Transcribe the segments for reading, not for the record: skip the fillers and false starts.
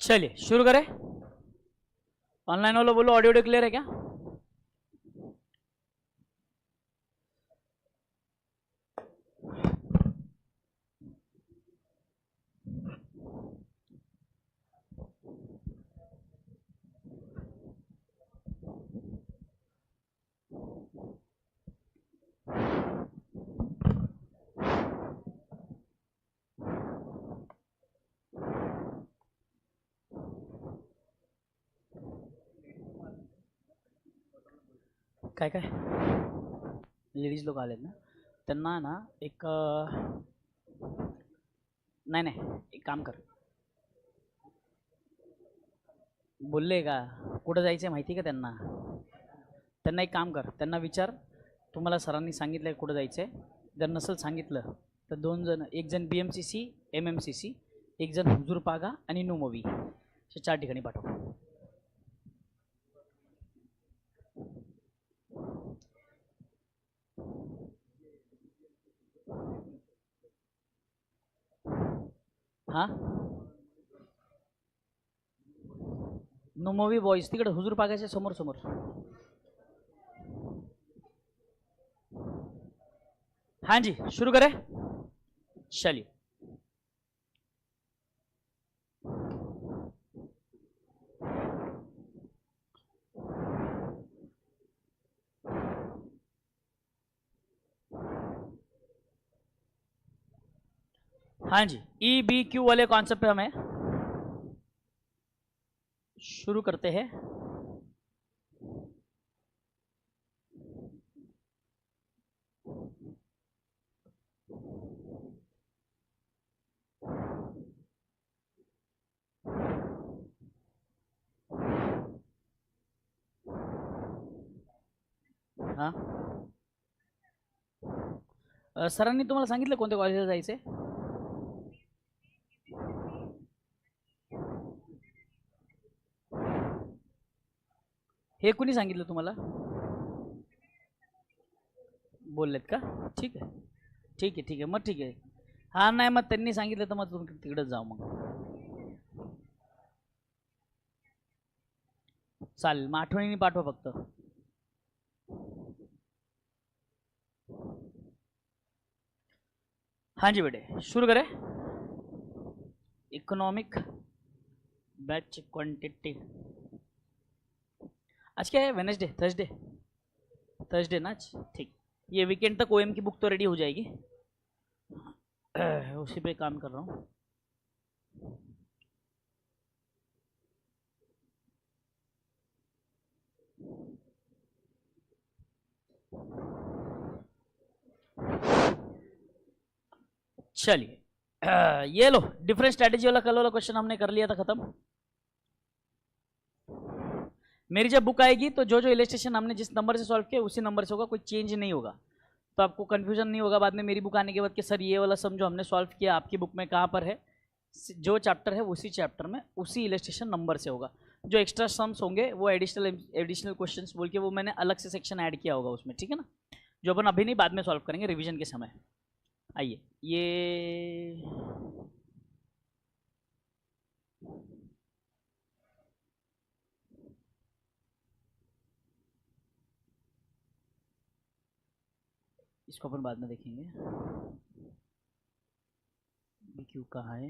चलिए शुरू करें। ऑनलाइन वालों बोलो ऑडियो ऑडियो क्लियर है क्या? काय काय लेडीज लोक आलेत ना, त्यांना ना एक नाही नाही एक काम कर, बोलले का कुठं जायचं माहिती का त्यांना? त्यांना एक काम कर, त्यांना विचार तुम्हाला सरांनी सांगितलं कुठं जायचं आहे. जर नसेल सांगितलं तर दोन जण, एक जण BMCC MMCC, एक जण हुजूर पागा आणि न्यू मूवी, अशा 4 ठिकाणी पाठव. हां नो मूवी बॉईज तिकडे हुजूर पागाच्या समोर समोर. हाँ जी शुरू करें. चलिए हाँ जी, EBQ वाले कॉन्सेप्ट पे हमें शुरू करते हैं. हाँ सरांनी तुम्हाला सांगितलं कोणत्या कॉलेजला जायचंय? हे कुणी सांगितलं तुम्हाला? बोललेत का? ठीक आहे ठीक आहे ठीक आहे, मग ठीक आहे. हा नाही मग त्यांनी सांगितलं तर मग तुम्ही तिकडेच जाऊ मग. चालेल मग आठवणीने पाठवा फक्त. हाँ जी बेटे शुरू करें. Economic batch quantity. आज क्या है? वेडनेसडे, थर्सडे ना आज. ठीक, ये वीकेंड तक OM की बुक तो रेडी हो जाएगी. उसी पे काम कर रहा हूँ. चलिए ये लो डिफरेंट स्ट्रैटेजी वाला कल वाला क्वेश्चन हमने कर लिया था खत्म. मेरी जब बुक आएगी तो जो जो इलस्ट्रेशन हमने जिस नंबर से सॉल्व किया उसी नंबर से होगा, कोई चेंज नहीं होगा. तो आपको कंफ्यूजन नहीं होगा बाद में मेरी बुक आने के बाद कि सर ये वाला सम जो हमने सॉल्व किया आपकी बुक में कहाँ पर है. जो चैप्टर है उसी चैप्टर में उसी इलस्ट्रेशन नंबर से होगा. जो एक्स्ट्रा सम्स होंगे वो एडिशनल क्वेश्चंस बोल के वो मैंने अलग से सेक्शन ऐड किया होगा उसमें, ठीक है ना, जो अपन अभी नहीं बाद में सॉल्व करेंगे रिवीजन के समय. आइए ये इसको अपन बाद में देखेंगे. BQ कहाँ है?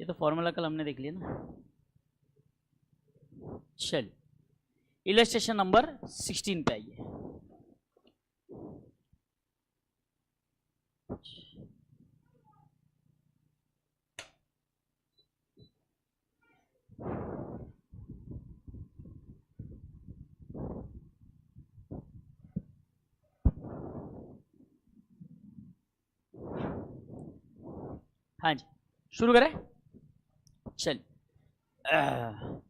ये तो फॉर्मूला कल हमने देख लिया ना. चल इलस्ट्रेशन नंबर 16 पे आइए. हाँ जी शुरू करें. चल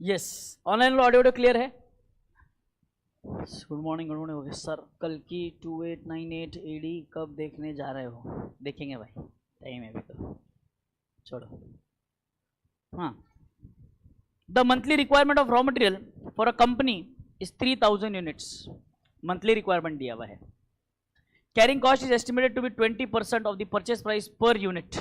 yes online audio audio clear है? गुड मॉर्निंग हो गया सर. कल की 2898 AD कब देखने जा रहे हो? देखेंगे भाई, टाइम है अभी तो, छोड़ो. हाँ the monthly requirement of raw material for a company is 3000 units, monthly requirement दिया हुआ है. Carrying cost is estimated to be 20% of the purchase price per unit.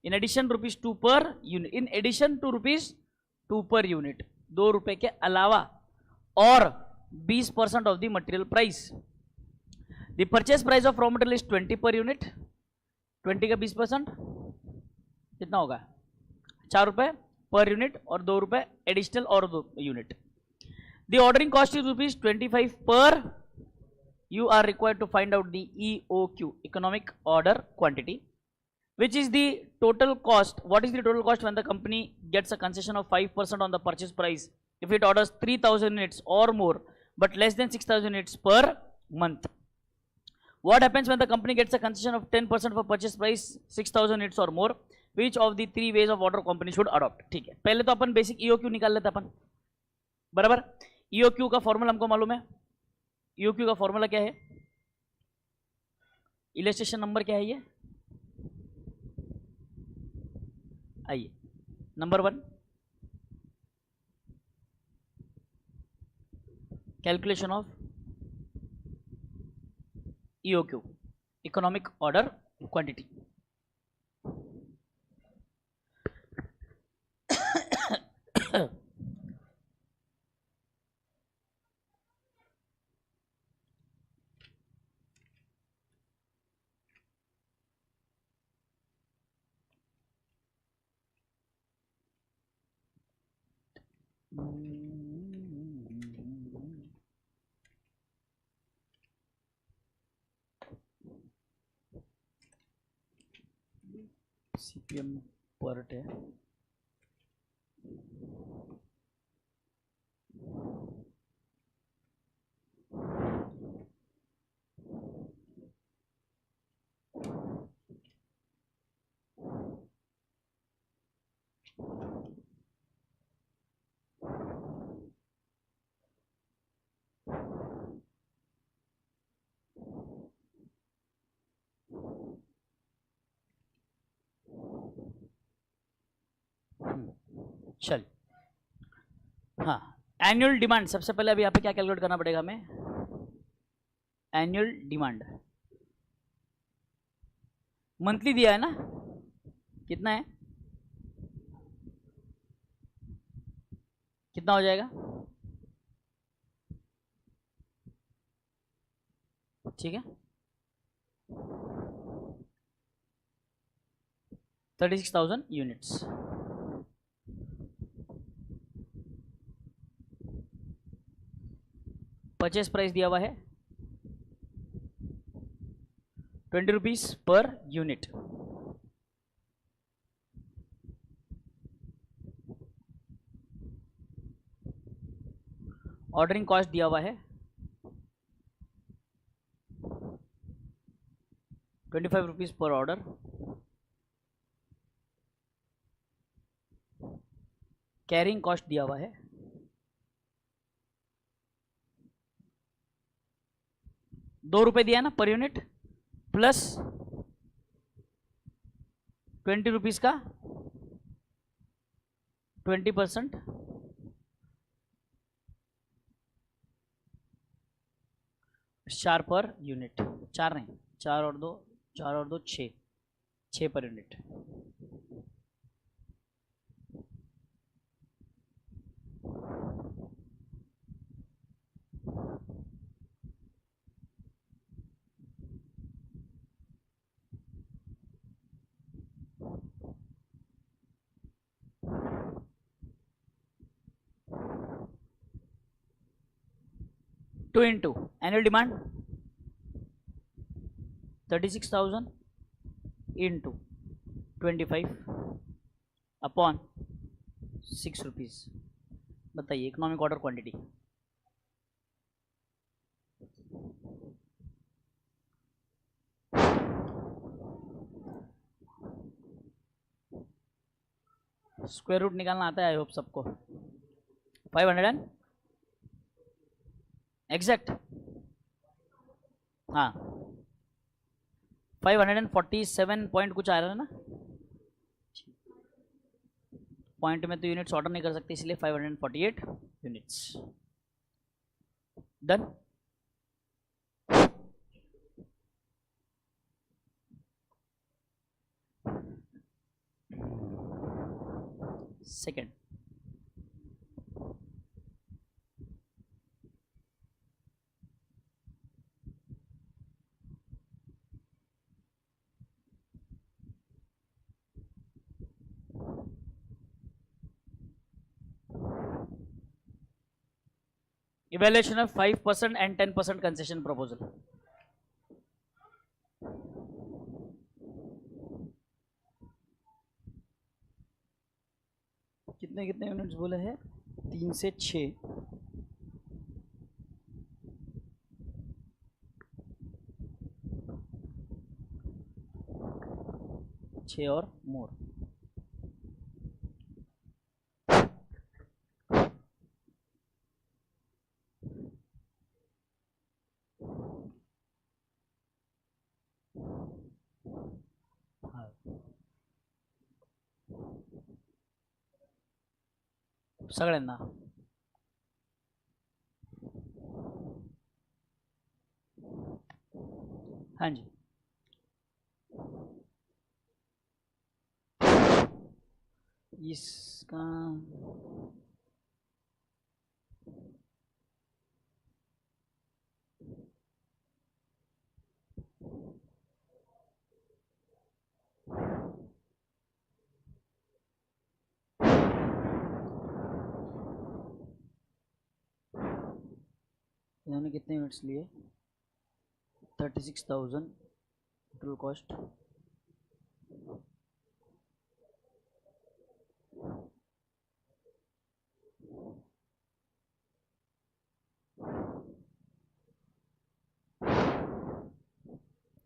In addition ₹2 per unit, in addition to ₹2 per unit, ₹2 के अलावा, और 20% of the material price. The purchase price of raw material is 20 per unit. 20 का 20% कितना होगा? ₹4 per unit और ₹2 additional और 2 unit. The ordering cost is ₹25 पर. You are required to find out the EOQ, economic order quantity, which is the total cost. What is the total cost when the company gets a concession of 5% on the purchase price if it orders 3000 units or more but less than 6000 units per month? What happens when the company gets a concession of 10% for purchase price 6000 units or more? Which of the 3 ways of order company should adopt? ठीक है, पहले तो अपन basic EOQ निकाल लेते अपन, बराबर. EOQ का formula हमको मालूम है. EOQ का फॉर्मूला क्या है? इलस्ट्रेशन नंबर क्या है ये? आइए, number 1, calculation of EOQ, economic order quantity. CPM per day. चल, हाँ, एनुअल डिमांड. सबसे पहले अभी यहाँ पे क्या कैलकुलेट करना पड़ेगा हमें? एनुअल डिमांड मंथली दिया है ना, कितना है? कितना हो जाएगा? ठीक है, 36,000 यूनिट्स. परचेस प्राइस दिया हुआ है ₹20 पर यूनिट. ऑर्डरिंग कॉस्ट दिया हुआ है ₹25 पर ऑर्डर. कैरिंग कॉस्ट दिया हुआ है ₹2 दिया है ना पर यूनिट, प्लस ₹20 का 20%, चार पर यूनिट. 4 नहीं, 4 और 2 6 per unit. Two into annual demand 36,000 into 25 upon ₹6. बताइए, economic order quantity. Square root निकालना आता है आई होप सबको. 500 एग्जैक्ट, हाँ 547 पॉइंट कुछ आ रहा है ना. पॉइंट में तो यूनिट्स ऑर्डर नहीं कर सकते, इसलिए 548 units. Done. Second, evaluation of 5% and 10% concession proposal। कितने कितने यूनिट्स बोले हैं? 3 से 6। और मोर। सगळ्यांना हाँ जी, इसका इन्होंने कितने यूनिट्स लिए? 36,000 टोटल कॉस्ट।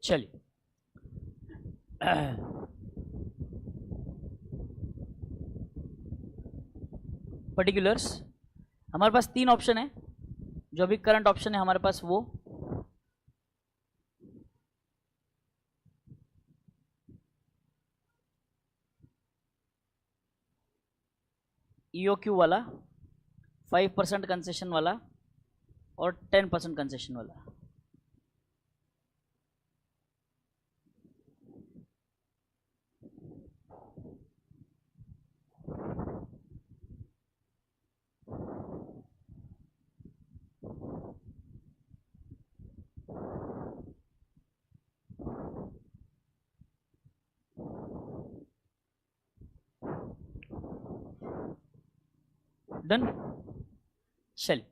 चलिए, पर्टिकुलर्स हमारे पास 3 ऑप्शन है। जो भी करंट ऑप्शन है हमारे पास वो EOQ वाला, 5% कंसेशन वाला और 10% कंसेशन वाला। डन। चलिए,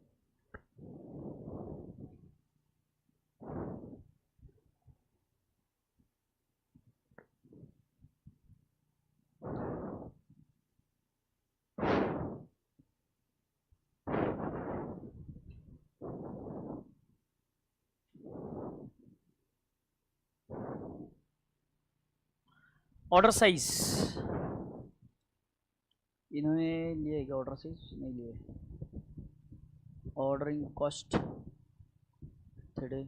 ऑर्डर साइज इन्होंने लिए क्या? ऑर्डर साइज नहीं लिए। ऑर्डरिंग कॉस्ट थर्ड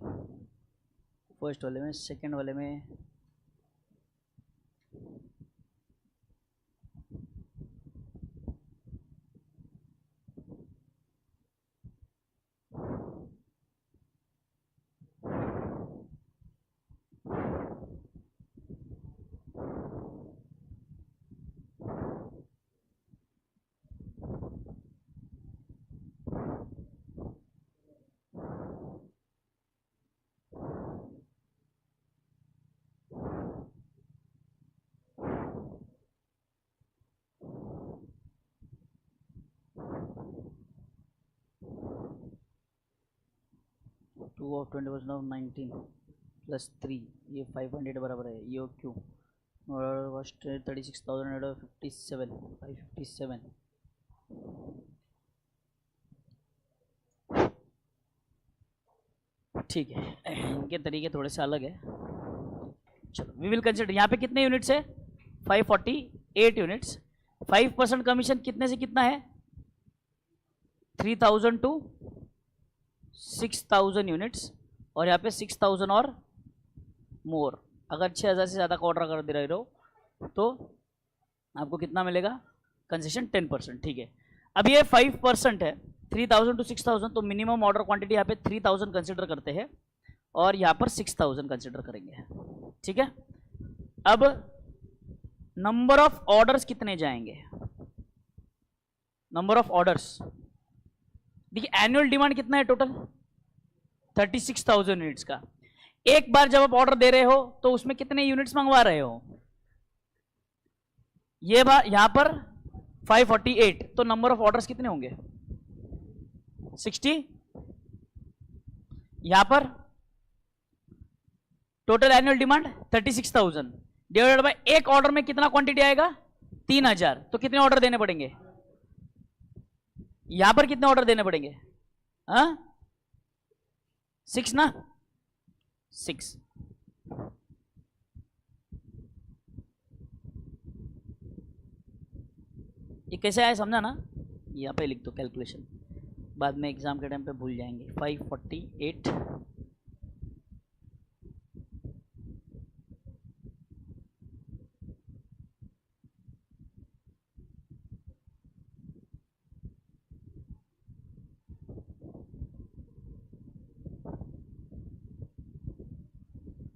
फर्स्ट वाले में, सेकंड वाले में टू ऑफ 20% ऑफ 19 प्लस 3, ये 500 बराबर है। EOQ order cost 36,057 557। ठीक है, इनके तरीके थोड़े से अलग है। चलो, वी विल कंसिडर। यहाँ पे कितने यूनिट्स है? 548 यूनिट्स। 5% कमीशन कितने से कितना है? 3,000 टू 6,000 यूनिट्स, और यहाँ पे 6,000 और मोर। अगर 6,000 से ज़्यादा का ऑर्डर कर दे रहे हो तो आपको कितना मिलेगा? कंसेशन 10%, ठीक है। अब ये 5% है, 3000 to 6000, तो मिनिमम ऑर्डर क्वांटिटी यहाँ पे 3000 कंसिडर करते हैं और यहाँ पर 6000 कंसिडर करेंगे, ठीक है। अब नंबर ऑफ ऑर्डर्स कितने जाएंगे, नंबर ऑफ ऑर्डर्स, देखिए एनुअल डिमांड कितना है टोटल 36,000 यूनिट्स का। एक बार जब आप ऑर्डर दे रहे हो तो उसमें कितने यूनिट्स मंगवा रहे हो, ये बार यहां पर 548, तो नंबर ऑफ ऑर्डर्स कितने होंगे 60, यहां पर total annual demand 36,000 divided by एक ऑर्डर में कितना क्वांटिटी आएगा 3000, तो कितने ऑर्डर देने पड़ेंगे, यहां पर कितने ऑर्डर देने पड़ेंगे, हाँ 6 ना, 6। ये कैसे आया समझा ना, यहाँ पे लिख दो कैलकुलेशन, बाद में एग्जाम के टाइम पे भूल जाएंगे। 548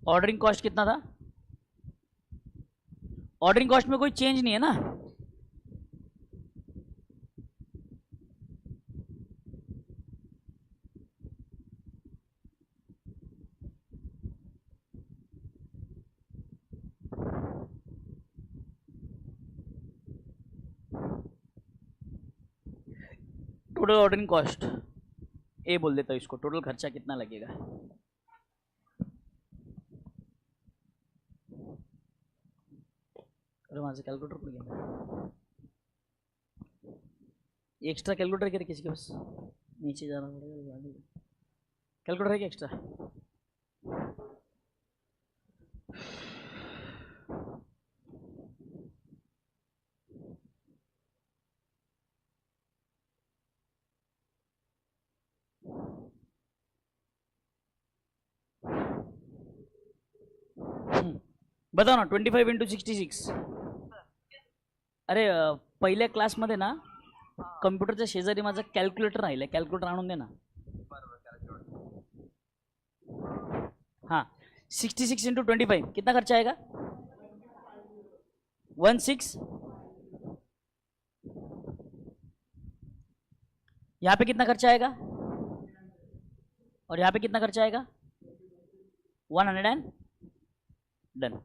ऑर्डरिंग कॉस्ट कितना था, ऑर्डरिंग कॉस्ट में कोई चेंज नहीं है ना, टोटल ऑर्डरिंग कॉस्ट ए बोल देता हूं इसको, टोटल खर्चा कितना लगेगा, अरे वहां से कैलकुलेटर पड़ गया, एक्स्ट्रा कैलकुलेटर क्या किसी के पास, नीचे जाना पड़ेगा, कैलकुलेटर है क्या एक्स्ट्रा, बताओ ना 25 इंटू 66, अरे पहिल्या क्लासमध्ये ना कम्प्युटरच्या शेजारी माझा कॅल्क्युलेटर राहिलं, कॅल्क्युलेटर आणून दे ना, हाँ 66 इंटू 25 कितना खर्चा आएगा 16, यहाँ पे कितना खर्चा आएगा और यहाँ पे कितना खर्चा आएगा 100 एंड डन,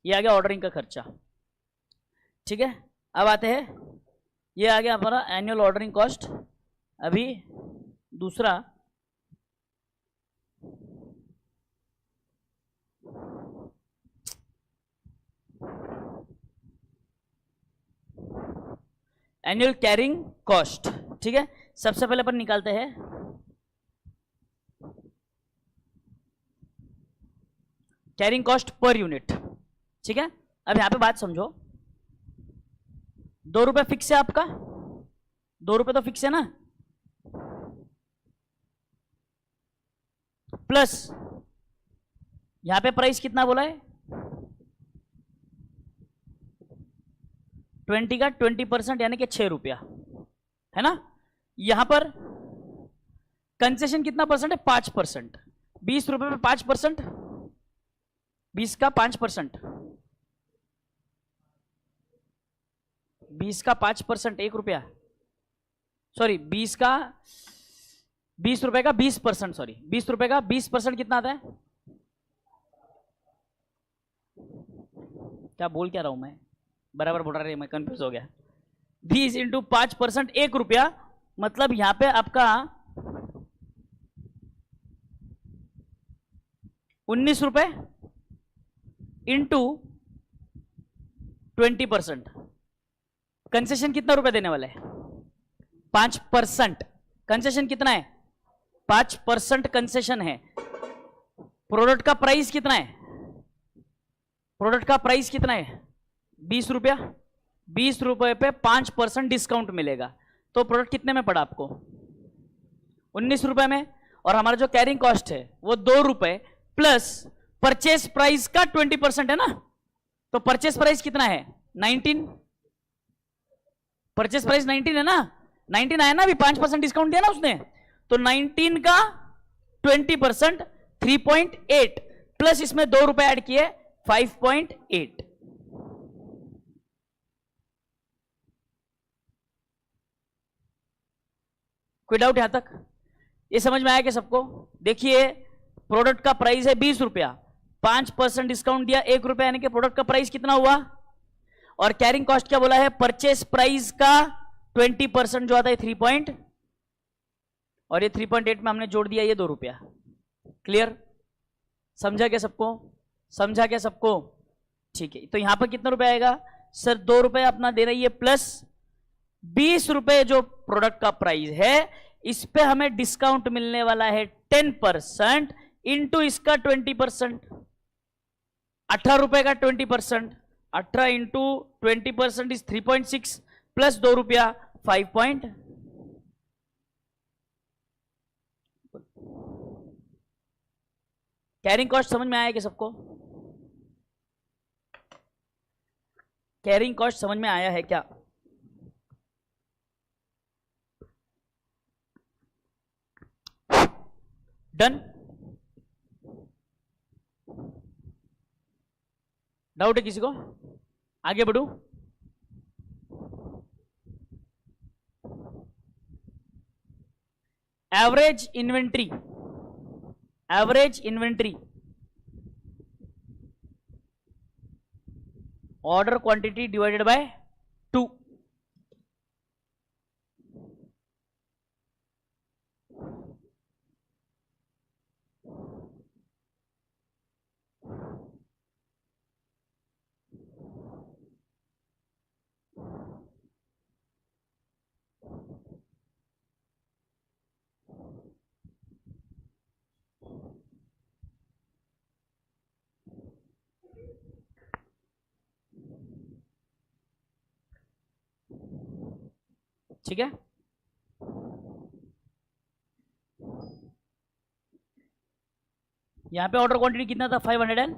ये आ गया ऑर्डरिंग का खर्चा, ठीक है। अब आते हैं, ये आ गया हमारा एनुअल ऑर्डरिंग कॉस्ट। अभी दूसरा एनुअल कैरिंग कॉस्ट, ठीक है। सबसे पहले अपन निकालते हैं कैरिंग कॉस्ट पर यूनिट, ठीक है। अब यहां पे बात समझो, 2 रुपए फिक्स है आपका, 2 रुपए तो फिक्स है ना, प्लस यहां पे प्राइस कितना बोला है 20 का 20% यानी कि 6 रुपया है ना। यहां पर कंसेशन कितना परसेंट है 5%, 20 रुपए में 5%, 20 का 5%, 20 का 5% 1 रुपया, सॉरी 20 रुपए का 20%, सॉरी 20 रुपए का 20% कितना आता है, क्या बोल क्या रहा हूं मैं, बराबर बोल रहा है, मैं कंफ्यूज हो गया। 20 इंटू 5% 1 रुपया, मतलब यहां पे आपका 19 रुपए इंटू 20%, कंसेशन कितना रुपए देने वाला है 5%, कंसेशन कितना है 5% कंसेशन है। प्रोडक्ट का प्राइस कितना है, प्रोडक्ट का प्राइस कितना है 20 रुपया, 20 रुपए पे 5% डिस्काउंट मिलेगा, तो प्रोडक्ट कितने में पड़ा आपको 19 रुपए में, और हमारा जो कैरिंग कॉस्ट है वो 2 रुपए प्लस परचेस प्राइस का 20% है ना, तो परचेस प्राइस कितना है 19, परचेस प्राइस 19 है ना, 19 आया ना, अभी 5% डिस्काउंट दिया ना उसने, तो 19 का 20% 3.8 प्लस इसमें 2 रुपए ऐड किए 5.8। कोई डाउट यहां तक? ये समझ में आया कि सबको? देखिए प्रोडक्ट का प्राइस है 20 रुपया, 5% डिस्काउंट दिया 1 रुपया, यानी कि प्रोडक्ट का प्राइस कितना हुआ? और कैरिंग कॉस्ट क्या बोला है? परचेस प्राइस का 20% जो आता है 3 और ये 3.8 में हमने जोड़ दिया ये 2 रुपया। क्लियर? समझा क्या सबको? समझा क्या सबको? ठीक है, तो यहां पर कितना रुपया आएगा सर? 2 रुपया अपना दे रही है प्लस 20 रुपए जो प्रोडक्ट का प्राइस है, इस पे हमें डिस्काउंट मिलने वाला है 10% इंटू इसका 20%, 18 रुपए का 20%, 18 इंटू 20% इज 3.6 प्लस 2 रुपया 5. कैरिंग कॉस्ट समझ में आया कि सबको? कैरिंग कॉस्ट समझ में आया है क्या? डन? डाउट है किसी को? आगे बढ़ू? Average inventory, average inventory order quantity divided by 2। ठीक है, यहां पे ऑर्डर क्वांटिटी कितना था? 500 एंड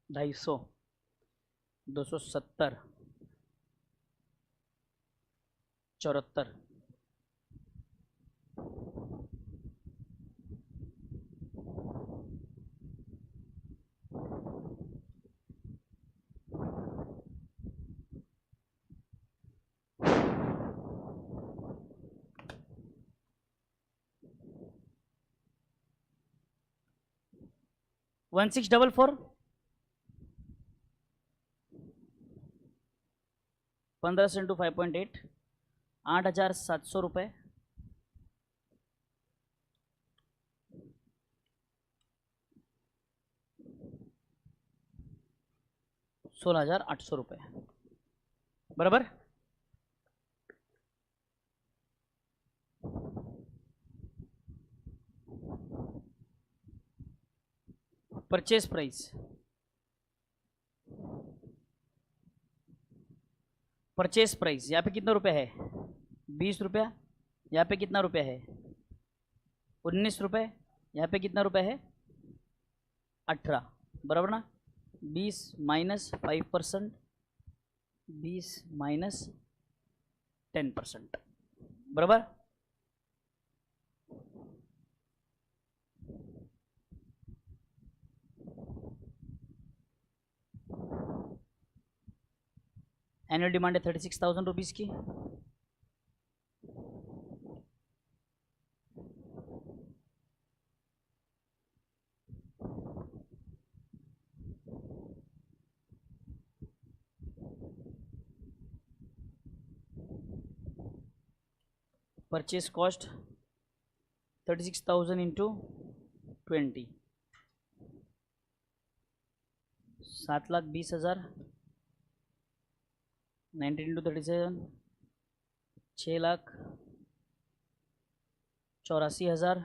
250, 270, 74, 1644, 15 इंटू 5.8, 8,700 रुपये, 16,800 रुपये, बराबर? परचेस प्राइस, परचेस प्राइस यहाँ पे कितना रुपया है? 20 रुपया। यहाँ पे कितना रुपया है? 19 रुपये। यहाँ पे कितना रुपया है? 18, बराबर ना? 20 माइनस 5%, 20 माइनस 10%, बराबर? एनुअल डिमांड है 36,000 रुपीज़ की। परचेस कॉस्ट 36,000 इंटू 20, 7,20,000, 19 इंटू 37, 6,84,000,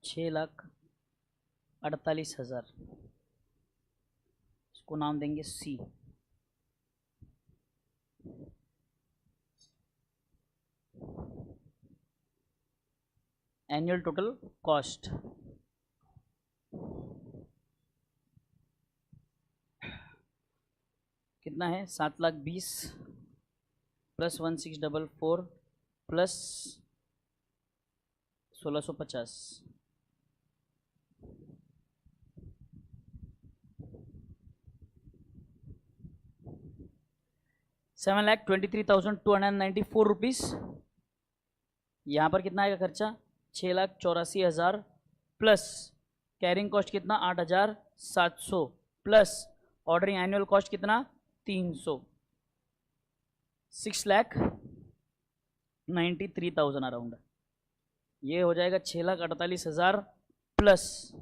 6,48,000, को नाम देंगे सी। एनुअल टोटल कॉस्ट कितना है? 7,20,000 प्लस 1644 प्लस 1650 7,23,294 रुपीज़। यहाँ पर कितना आएगा खर्चा? 6,84,000 प्लस कैरिंग कॉस्ट कितना? 8,700 प्लस ऑर्डरिंग एनुअल कॉस्ट कितना? 300। 6,93,000 अराउंड। ये हो जाएगा 6,48,000 plus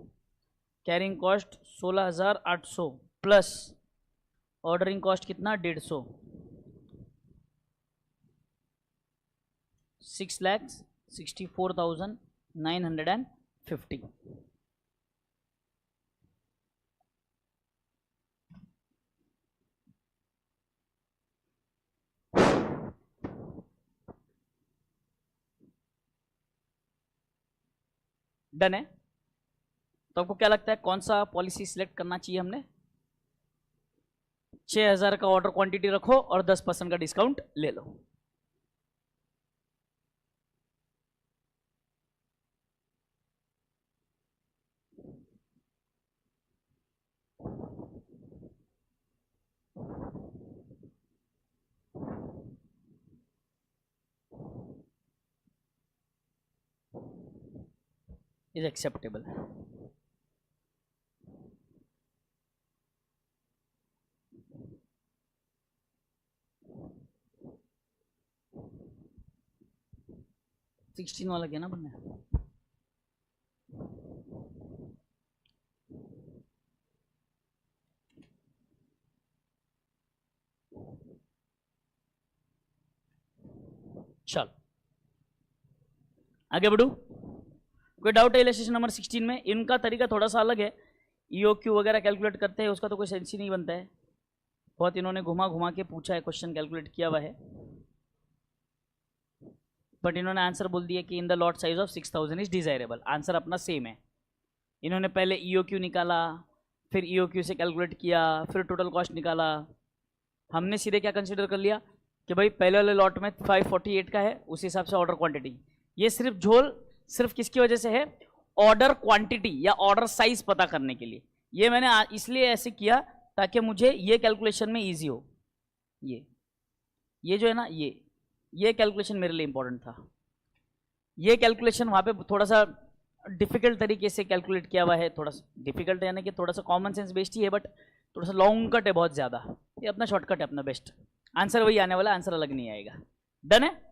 carrying cost 16,800 plus ordering cost कितना? 150। 6,64,950। डन है। तो आपको क्या लगता है कौन सा पॉलिसी सिलेक्ट करना चाहिए हमने? 6,000 का ऑर्डर क्वांटिटी रखो और 10% का डिस्काउंट ले लो। Is acceptable. सिक्सटीन वाला क्या ना बनना है? चल आगे बढ़ू। कोई डाउट है इलस्ट्रेशन नंबर 16 में? इनका तरीका थोड़ा सा अलग है। ईओक्यू वगैरह कैलकुलेट करते हैं, उसका तो कोई सेंस ही नहीं बनता है। बहुत इन्होंने घुमा घुमा के पूछा है, क्वेश्चन कैलकुलेट किया हुआ है, बट इन्होंने आंसर बोल दिया कि in the lot size of 6,000 is desirable. Answer अपना सेम है। इन्होंने पहले ईओक्यू निकाला, फिर ईओक्यू से कैलकुलेट किया, फिर टोटल कॉस्ट निकाला। हमने सीधे क्या कंसिडर कर लिया कि भाई पहले वाले लॉट में 548 का है, उस हिसाब से ऑर्डर क्वांटिटी। ये सिर्फ झोल सिर्फ किसकी वजह से है? ऑर्डर क्वांटिटी या ऑर्डर साइज पता करने के लिए। ये मैंने इसलिए ऐसे किया ताकि मुझे ये कैलकुलेशन में इजी हो। ये जो है ना, ये कैलकुलेशन मेरे लिए इंपॉर्टेंट था। ये कैलकुलेशन वहाँ पे थोड़ा सा डिफिकल्ट तरीके से कैलकुलेट किया हुआ है। थोड़ा सा डिफिकल्ट यानी कि थोड़ा सा कॉमन सेंस बेस्ड ही है, बट थोड़ा सा लॉन्ग कट है बहुत ज़्यादा। ये अपना शॉर्टकट है, अपना बेस्ट। आंसर वही आने वाला, आंसर अलग नहीं आएगा। डन है।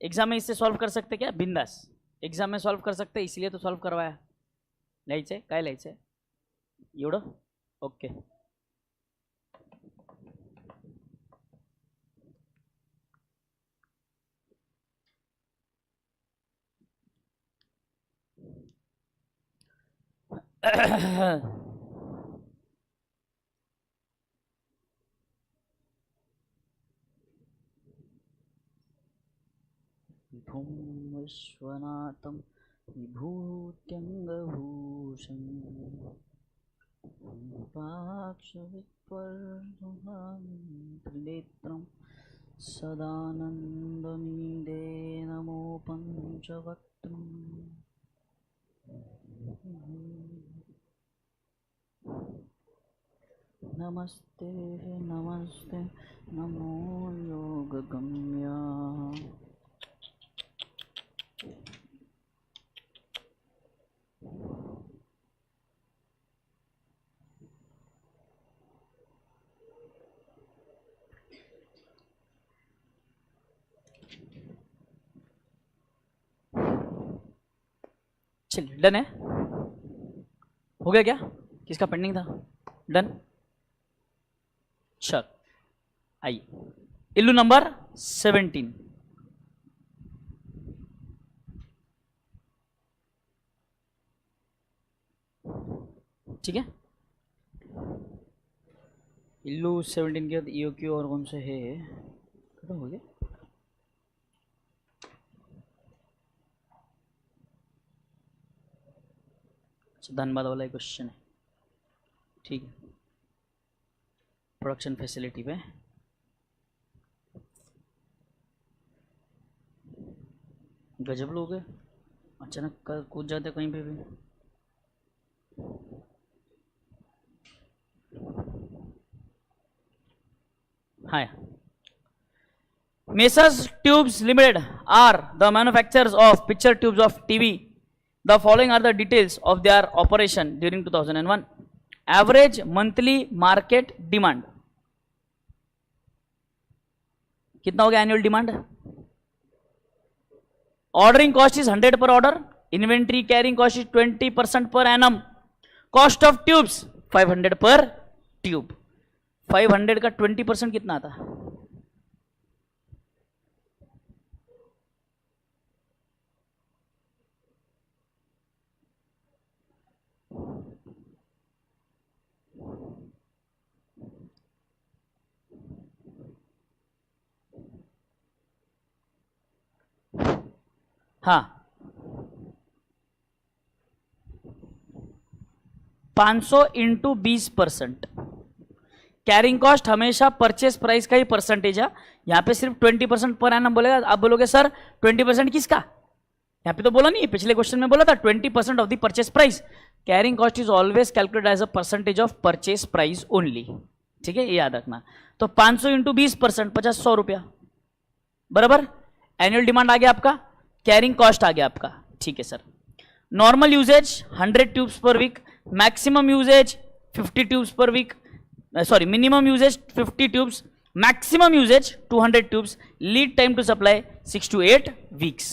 एग्जाम में इससे सॉल्व कर सकते क्या? बिंदास एग्जाम में सॉल्व कर सकते, इसलिए तो सॉल्व करवाया। लिहायचं काय लिहायचं एवढं? ओके। विभुं विश्वनाथं विभूत्यङ्गभूषं त्रिनेत्रं सदानन्दमीडे नमो पञ्चवक्त्रम्। नमस्ते नमस्ते नमो योगगम्या। चलिए डन है। हो गया क्या? किसका पेंडिंग था? डन। चल आइए इल्लू नंबर 17। ठीक है। इल्लू 17 के बाद ईओ क्यू और कौन से है, खत्म हो गया। अच्छा, धनबाद वाला क्वेश्चन है, ठीक है। प्रोडक्शन फैसिलिटी पे गजब लोग हैं, अचानक कूद जाते कहीं पे भी। हाँ, Messrs Tubes Limited are the manufacturers of picture tubes of TV. The following are the details of their operation during 2001. Average monthly market demand कितना हो गया? Annual demand. Ordering cost is 100 पर order, inventory carrying cost is 20% per annum, cost of tubes 500 पर tube. 500 का 20% कितना आता? हाँ, 500 into 20%। Carrying cost हमेशा परचेस प्राइस का ही परसेंटेज है, यहाँ पे सिर्फ 20% पर एनम बोलेगा। आप बोलोगे सर 20% किसका? यहाँ पे तो बोला नहीं, पिछले क्वेश्चन में बोला था 20% of the purchase price. Carrying cost is always calculated as a percentage of purchase price only, ठीक है, ये याद रखना। तो 500 इंटू 20%, 50-100 रुपया, बराबर। एनुअल डिमांड आ गया आपका, कैरिंग कॉस्ट आ गया आपका, ठीक है sir. Normal usage 100 tubes per week, maximum usage 50 tubes per week, sorry minimum usage 50 tubes, maximum usage 200 tubes, lead time to supply 6 to 8 weeks,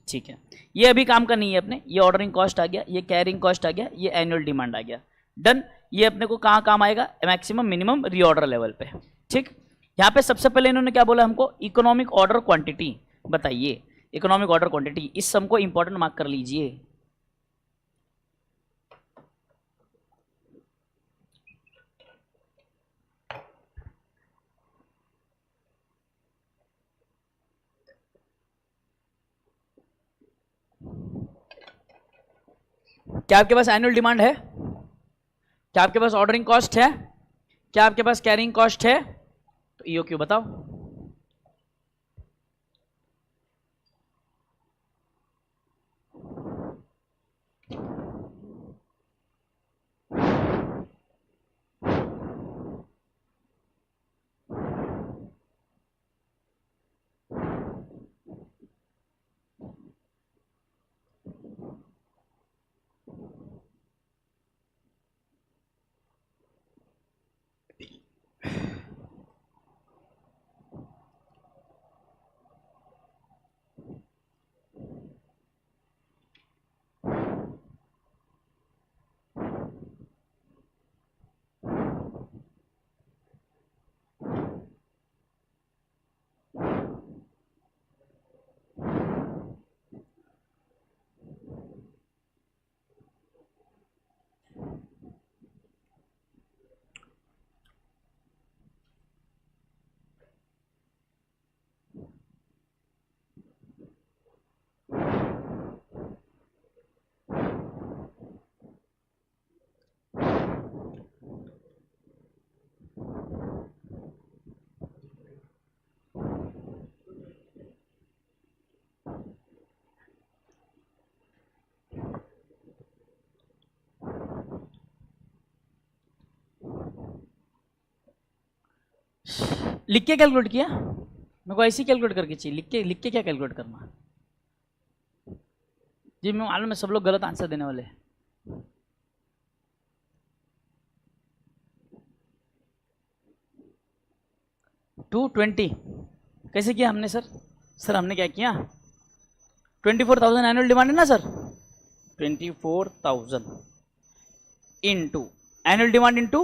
ठीक है। ये अभी काम का नहीं है अपने, ये ऑर्डरिंग कॉस्ट आ गया, ये कैरिंग कॉस्ट आ गया, ये एनुअल डिमांड आ गया, डन। ये अपने को कहाँ काम आएगा? मैक्सिमम मिनिमम रीऑर्डर लेवल पे, ठीक। यहाँ पे सबसे पहले इन्होंने क्या बोला हमको? इकोनॉमिक ऑर्डर क्वांटिटी बताइए। इकोनॉमिक ऑर्डर क्वांटिटी, इस सम को इंपॉर्टेंट मार्क कर लीजिए। क्या आपके पास एनुअल डिमांड है? क्या आपके पास ऑर्डरिंग कॉस्ट है? क्या आपके पास कैरिंग कॉस्ट है? तो ईओ क्यू बताओ। लिख के कैलकुलेट किया? मेरे को ऐसे ही कैलकुलेट करके चाहिए, लिख के क्या कैलकुलेट करना जी? मैं मालूम है सब लोग गलत आंसर देने वाले हैं। टू 20 कैसे किया हमने सर? सर हमने क्या किया? 24,000 एनुअल डिमांड है ना sir, 24,000 into annual demand into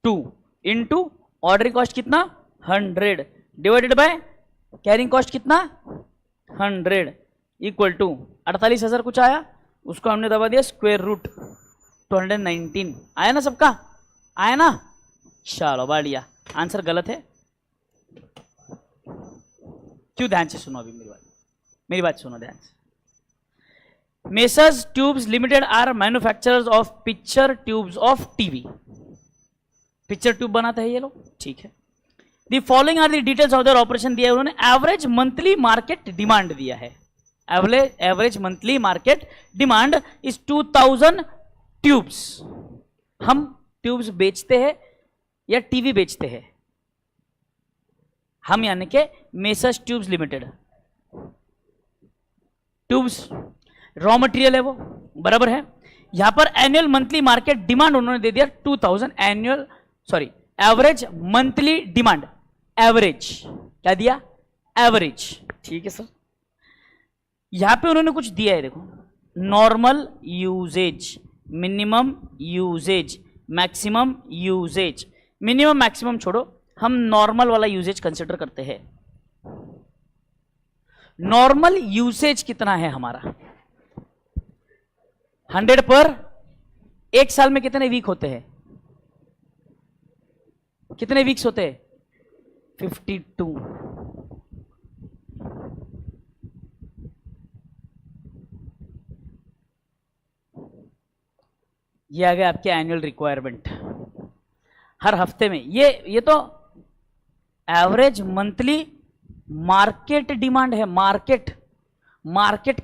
2 into ordering cost कितना? 100 डिवाइडेड बाय कैरिंग कॉस्ट कितना? 100 इक्वल टू 48,000 कुछ आया, उसको हमने दबा दिया स्क्वायर रूट 219। आया ना सबका? आया ना? चलो बढ़िया, आंसर गलत है। क्यों? ध्यान से सुनो, अभी मेरी बात सुनो ध्यान से। Messrs tubes limited are manufacturers of picture tubes of TV. Picture tube बनाते हैं ये लोग, ठीक है। The following are the details of their operation दिया है उन्होंने। एवरेज मंथली मार्केट डिमांड दिया है। Average monthly market demand is 2000 tubes. हम ट्यूब्स बेचते हैं या टीवी बेचते हैं? हम यानी के messrs tubes limited. Tubes raw material है वो, बराबर है। यहां पर एनुअल मंथली मार्केट डिमांड उन्होंने दे दिया 2000। एवरेज मंथली डिमांड, एवरेज क्या दिया? एवरेज, ठीक है सर। यहां पे उन्होंने कुछ दिया है, देखो, normal usage, minimum usage, maximum usage. Minimum maximum छोड़ो, हम नॉर्मल वाला यूजेज कंसिडर करते हैं। नॉर्मल यूसेज कितना है हमारा? 100 पर एक साल में कितने वीक होते हैं? कितने वीक्स होते हैं? 52। ये आ गया आपके एनुअल रिक्वायरमेंट हर हफ्ते में। ये तो एवरेज मंथली मार्केट डिमांड है। मार्केट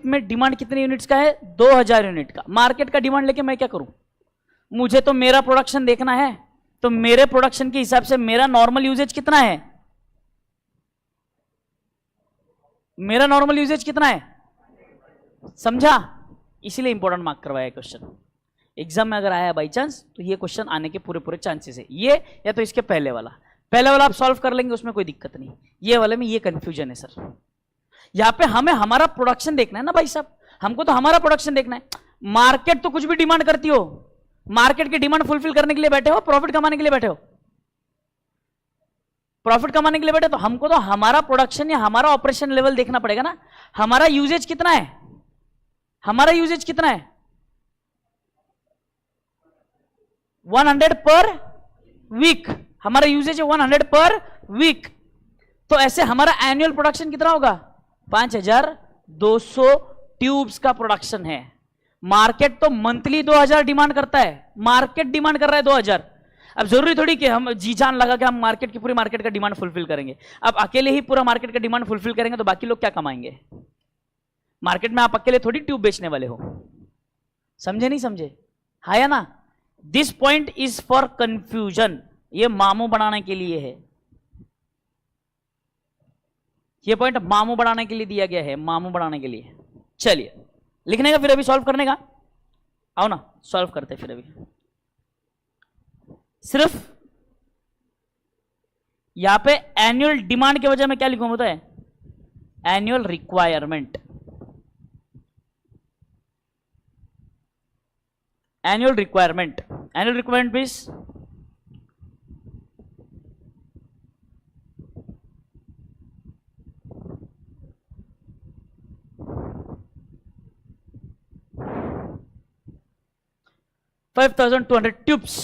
में डिमांड कितने यूनिट्स का है? 2000 यूनिट का। मार्केट का डिमांड लेके मैं क्या करूं? मुझे तो मेरा प्रोडक्शन देखना है, तो मेरे प्रोडक्शन के हिसाब से मेरा नॉर्मल यूजेज कितना है? मेरा नॉर्मल यूजेज कितना है? समझा? इसीलिए इंपॉर्टेंट मार्क करवाया क्वेश्चन। एग्जाम में अगर आया बाई चांस तो ये क्वेश्चन आने के पूरे चांसेस है। ये या तो इसके पहले वाला आप सॉल्व कर लेंगे, उसमें कोई दिक्कत नहीं। ये वाले में ये कंफ्यूजन है सर। यहां पे हमें हमारा प्रोडक्शन देखना है ना भाई साहब, हमको तो हमारा प्रोडक्शन देखना है। मार्केट तो कुछ भी डिमांड करती हो, मार्केट की डिमांड फुलफिल करने के लिए बैठे हो, प्रॉफिट कमाने के लिए बैठे हो, प्रॉफिट कमाने के लिए बैठे, तो हमको तो हमारा प्रोडक्शन या हमारा ऑपरेशन लेवल देखना पड़ेगा ना। हमारा यूजेज कितना है? हमारा यूजेज कितना है? 100 पर वीक। हमारा यूजेज है 100 पर वीक। तो ऐसे हमारा एनुअल प्रोडक्शन कितना होगा? 5200 ट्यूब्स का प्रोडक्शन है। मार्केट तो मंथली 2000 डिमांड करता है, मार्केट डिमांड कर रहा है 2000। अब जरूरी थोड़ी कि हम जी जान लगा कि हम मार्केट की पूरी मार्केट का डिमांड फुलफिल करेंगे। अब अकेले ही पूरा मार्केट का डिमांड फुलफिल करेंगे तो बाकी लोग क्या कमाएंगे? मार्केट में आप अकेले थोड़ी ट्यूब बेचने वाले हो। समझे नहीं समझे? हाँ या ना? This point is for confusion. ये मामू बनाने के लिए है। ये पॉइंट मामू बढ़ाने के लिए दिया गया है, मामू बढ़ाने के लिए। चलिए लिखने का, फिर अभी सॉल्व करने का। आओ ना सॉल्व करते फिर अभी। सिर्फ यहां पे एनुअल डिमांड के वजह में क्या लिखूं होता है? Annual requirement. Annual requirement means $5,200 tubes.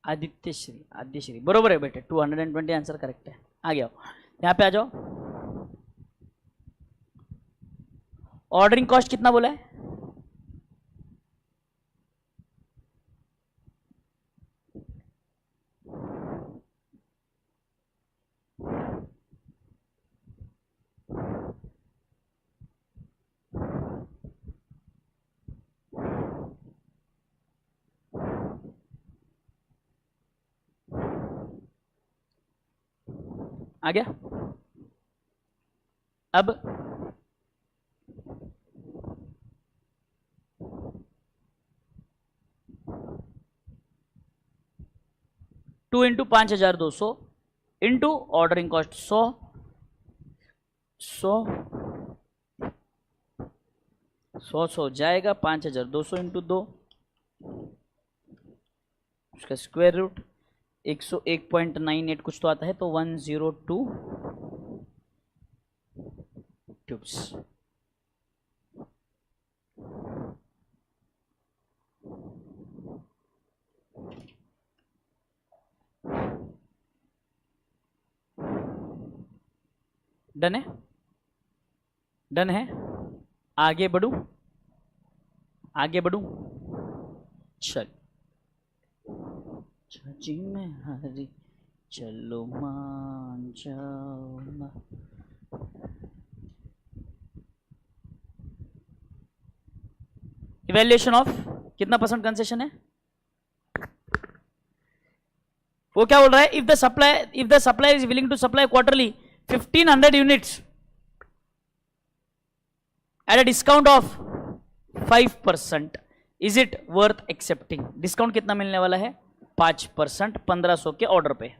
Adityashri बरोबर है बेटे, 220 आंसर करेक्ट है। आगे आओ, यहां पे आ जाओ। ऑर्डरिंग कॉस्ट कितना बोला है? आ गया? अब two into 5200 into ordering cost 100 जाएगा। 5200 इंटू 2, उसका स्क्वायर रूट 101.98 कुछ तो आता है, तो 102 ट्यूब्स। डन है, डन है। आगे बढ़ू, आगे बढ़ू, चल चाची में हरी, चलो मान जाओ ना। इवैल्यूएशन ऑफ कितना परसेंट कंसेशन है? वो क्या बोल रहा है? If the supply is willing to supply quarterly 1500 units at a discount of 5%, is it worth accepting? Discount कितना मिलने वाला है? 5%, 1500 के ऑर्डर पे।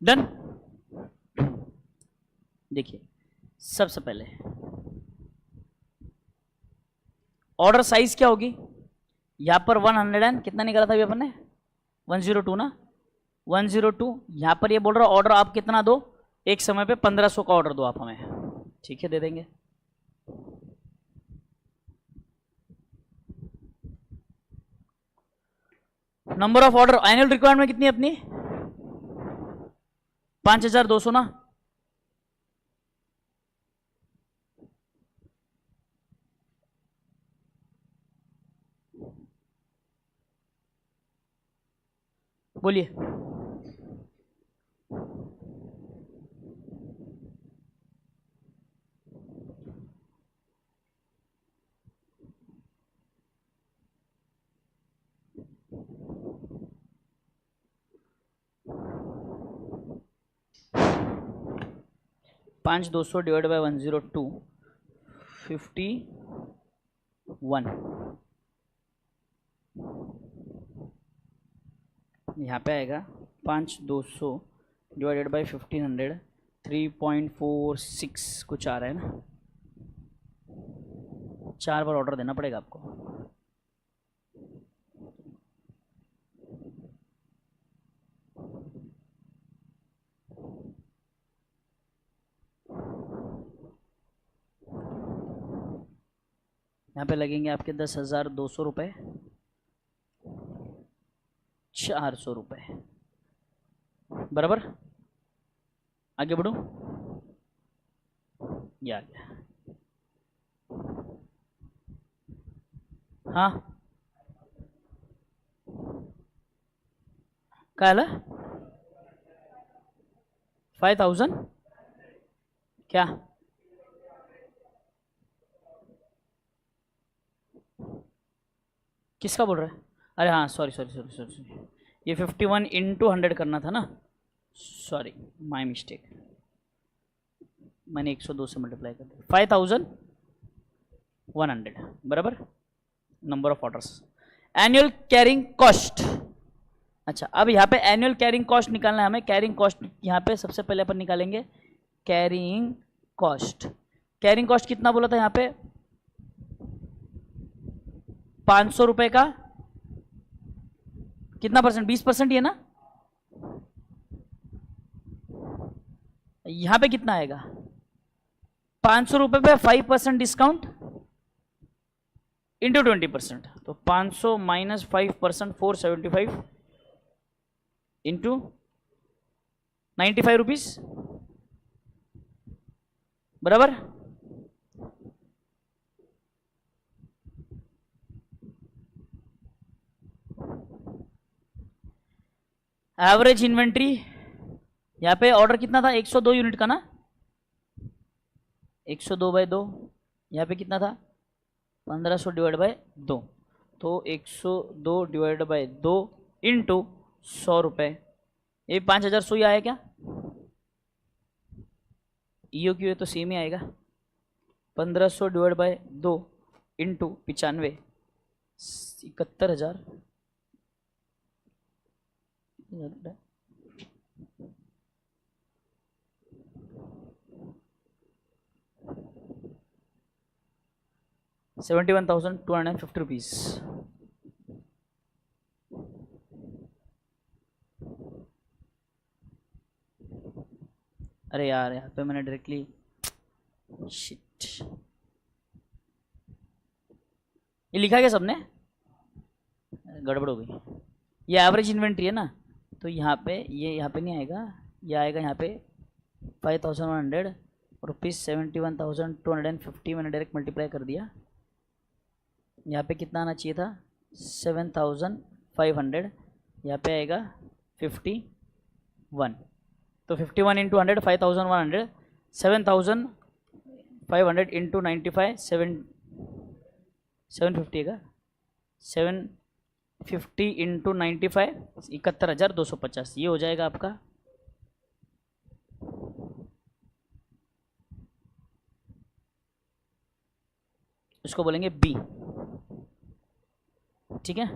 डन। देखिए सबसे पहले ऑर्डर साइज क्या होगी? यहां पर 100 एंड कितना निकाला था अभी अपन ने? 102 ना, 102। यहां पर ये बोल रहा ऑर्डर आप कितना दो? एक समय पे 1500 का ऑर्डर दो आप हमें, ठीक है दे देंगे। Number of order annual requirement कितनी है अपनी? 5200 ना। बोलिए। पाँच 200 डिवाइड बाई 102, 51। यहाँ पे आएगा 5200 डिवाइडेड बाई 1500, 3.46 कुछ आ रहा है ना। 4 बार ऑर्डर देना पड़ेगा आपको। यहाँ पे लगेंगे आपके 10,200 रुपये, 400 रुपये, बराबर। आगे बढ़ू, ये आ गया। हाँ क्या है? 5000 क्या? किसका बोल रहा है? अरे हाँ sorry sorry sorry sorry sorry, ये 51 इंटू 100 करना था ना, सॉरी माय मिस्टेक, मैंने 102 से मल्टीप्लाई कर दिया। 5100 बराबर number of orders. Annual carrying cost, अच्छा अब यहाँ पे एनुअल कैरिंग कॉस्ट निकालना है हमें। कैरिंग कॉस्ट यहाँ पे सबसे पहले अपन निकालेंगे कैरिंग कॉस्ट। कैरिंग कॉस्ट कितना बोला था यहाँ पे? 500 रुपए का कितना परसेंट? 20% ये ना। यहां पे कितना आएगा? 500 रुपए पे 5% डिस्काउंट इंटू 20%, तो 500 माइनस 5% 475 इंटू 95 रुपीज, बराबर। एवरेज इन्वेंट्री यहाँ पे ऑर्डर कितना था? 102 यूनिट का ना, 102/2। यहाँ पे कितना था? 1500 डिवाइड बाय 2, तो 102 डिवाइड बाय 2 इंटू 100 रुपये, ये 5000 सुई आया क्या? ईओ क्यू तो सेम ही आएगा, 1500 डिवाइड बाय 2 इंटू 95, 71,000। ₹71,250। अरे यार यहाँ पे मैंने डायरेक्टली शिट, ये लिखा क्या सबने? गड़बड़ हो गई। ये एवरेज इन्वेंट्री है ना, तो यहाँ पे ये यहाँ पे नहीं आएगा, ये आएगा यहाँ पे 5,100 रुपीज़ 71,250 मैंने डायरेक्ट मल्टीप्लाई कर दिया। यहाँ पे कितना आना चाहिए था? 7,500। यहाँ पे आएगा 51, तो 51 इंटू 100 5,100, 7,500 इंटू 95 750 का 750 इंटू 95 71,250, ये हो जाएगा आपका। इसको बोलेंगे बी, ठीक है।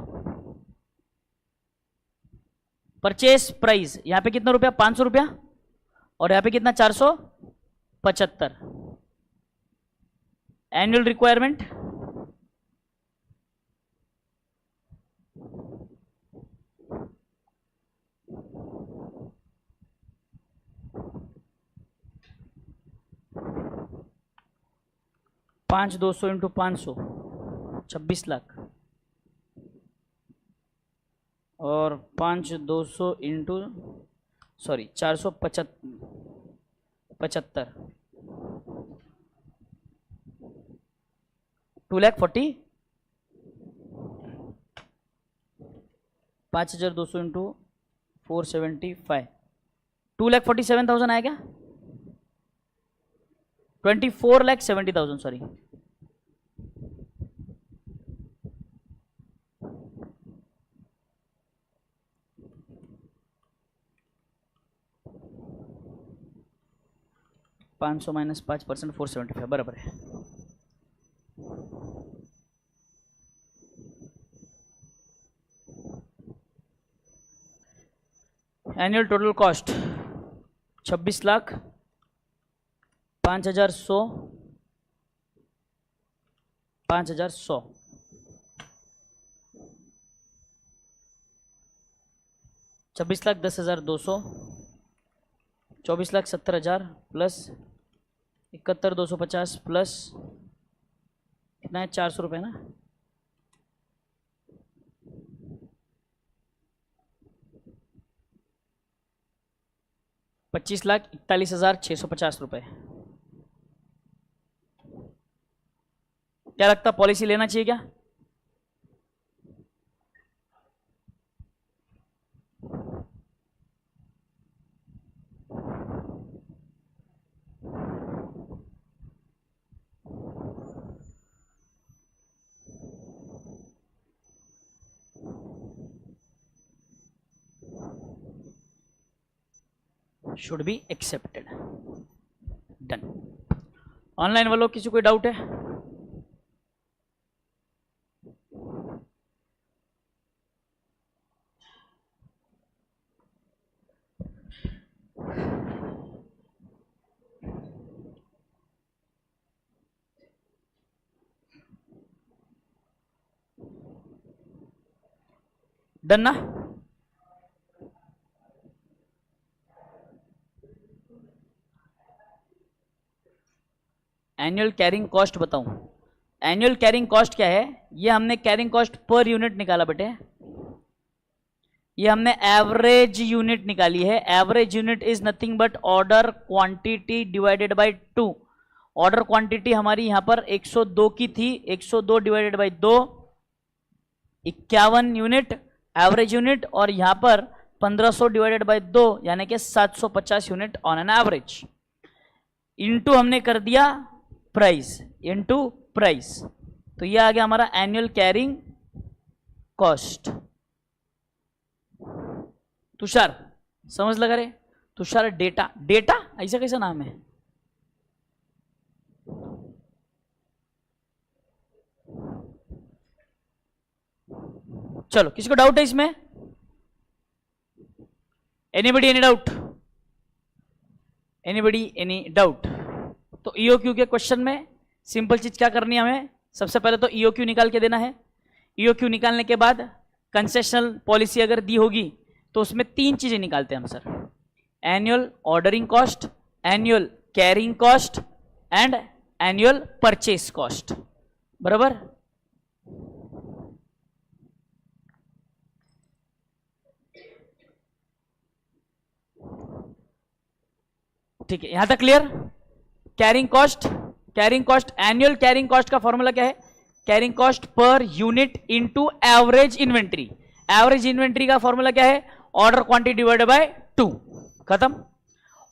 परचेस प्राइस यहाँ पे कितना रुपया? 500 रुपया, और यहाँ पे कितना? 475। एनुअल रिक्वायरमेंट पाँच 200 इंटू 500 26 लाख, और 5,200 इंटू 475 2,40,000। 5,200 इंटू 475 2,47,000 आएगा। 24,70,000 सॉरी। $500 माइनस 5% 475 बराबर है। Annual total cost 26 lakh 5,100 5,100 26 lakh 10,200 24 lakh 70,000 plus 71,250 plus कितना है? 400 रुपये ना, 25,41,650 रुपये। क्या लगता, पॉलिसी लेना चाहिए क्या? Should be accepted. Done. Online वालों किसी कोई डाउट है? डन ना? एनुअल कैरिंग कॉस्ट बताऊं? एनुअल कैरिंग कॉस्ट क्या है? ये हमने कैरिंग कॉस्ट पर यूनिट निकाला बेटे, ये हमने एवरेज यूनिट निकाली है। Average unit is nothing but order quantity divided by 2। Order quantity हमारी यहां पर 102 की थी, 102 divided by 2 51 unit average unit, और यहां पर 1500 डिवाइडेड बाय 2 यानी कि 750 unit on an average. Into हमने कर दिया प्राइस, इनटू प्राइस, तो ये आ गया हमारा एनुअल कैरिंग कॉस्ट। तुषार समझ लगा रे? तुषार डेटा, डेटा ऐसा कैसा नाम है? चलो, किसी को डाउट है इसमें? Anybody any doubt? Anybody any doubt? तो ईओक्यू के क्वेश्चन में सिंपल चीज क्या करनी है हमें, सबसे पहले तो ईओक्यू निकाल के देना है। ईओक्यू निकालने के बाद कंसेशनल पॉलिसी अगर दी होगी तो उसमें 3 चीजें निकालते हैं हम sir, annual ordering cost, annual carrying cost and annual purchase cost, बराबर? ठीक है, यहां तक clear? Carrying cost, annual carrying cost का फॉर्मूला क्या है? Carrying cost per unit into average inventory. Average inventory का फॉर्मूला क्या है? ऑर्डर क्वांटिटी डिवाइडेड बाय 2, खत्म।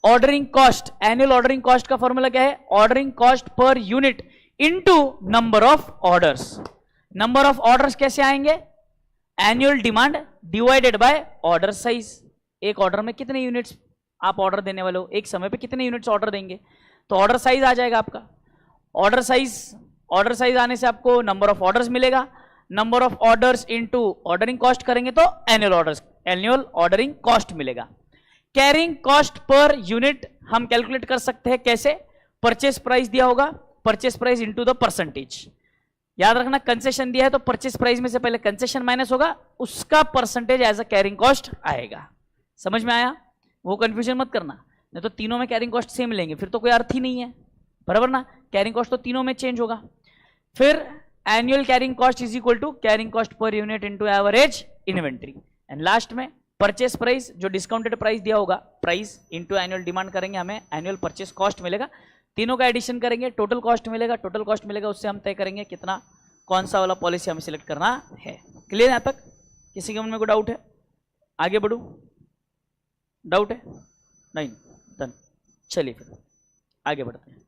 Ordering cost, annual ordering cost का फॉर्मूला क्या है? Ordering cost per unit into number of orders. Number of orders कैसे आएंगे? Annual demand divided by order size. एक ऑर्डर में कितने यूनिट्स आप ऑर्डर देने वाले हो, एक समय पे कितने यूनिट्स ऑर्डर देंगे, तो ऑर्डर साइज आ जाएगा आपका। ऑर्डर साइज आने से आपको नंबर ऑफ ऑर्डर्स मिलेगा। Number of orders into ordering cost करेंगे तो एनुअल ऑर्डरिंग कॉस्ट मिलेगा। कैरिंग कॉस्ट पर यूनिट हम कैलकुलेट कर सकते हैं कैसे? परचेस प्राइस दिया होगा, purchase price into the percentage. याद रखना, कंसेशन दिया है तो परचेस प्राइस में से पहले कंसेशन माइनस होगा, उसका percentage as a carrying cost आएगा। समझ में आया? वो कंफ्यूजन मत करना, नहीं तो तीनों में कैरिंग कॉस्ट सेम लेंगे फिर तो कोई अर्थ ही नहीं है, बराबर ना? कैरिंग कॉस्ट तो तीनों में चेंज होगा। फिर annual carrying cost is equal to carrying cost per unit into average inventory. And last में परचेस प्राइस, जो डिस्काउंटेड प्राइस दिया होगा, प्राइस इनटू एनुअल डिमांड करेंगे, हमें एनुअल परचेस कॉस्ट मिलेगा। तीनों का एडिशन करेंगे, टोटल कॉस्ट मिलेगा। टोटल कॉस्ट मिलेगा, उससे हम तय करेंगे कितना, कौन सा वाला पॉलिसी हमें सिलेक्ट करना है। क्लियर यहां तक? किसी के मन में कोई डाउट है? आगे बढ़ू? डाउट है? नहीं, डन। चलिए फिर आगे बढ़ते हैं।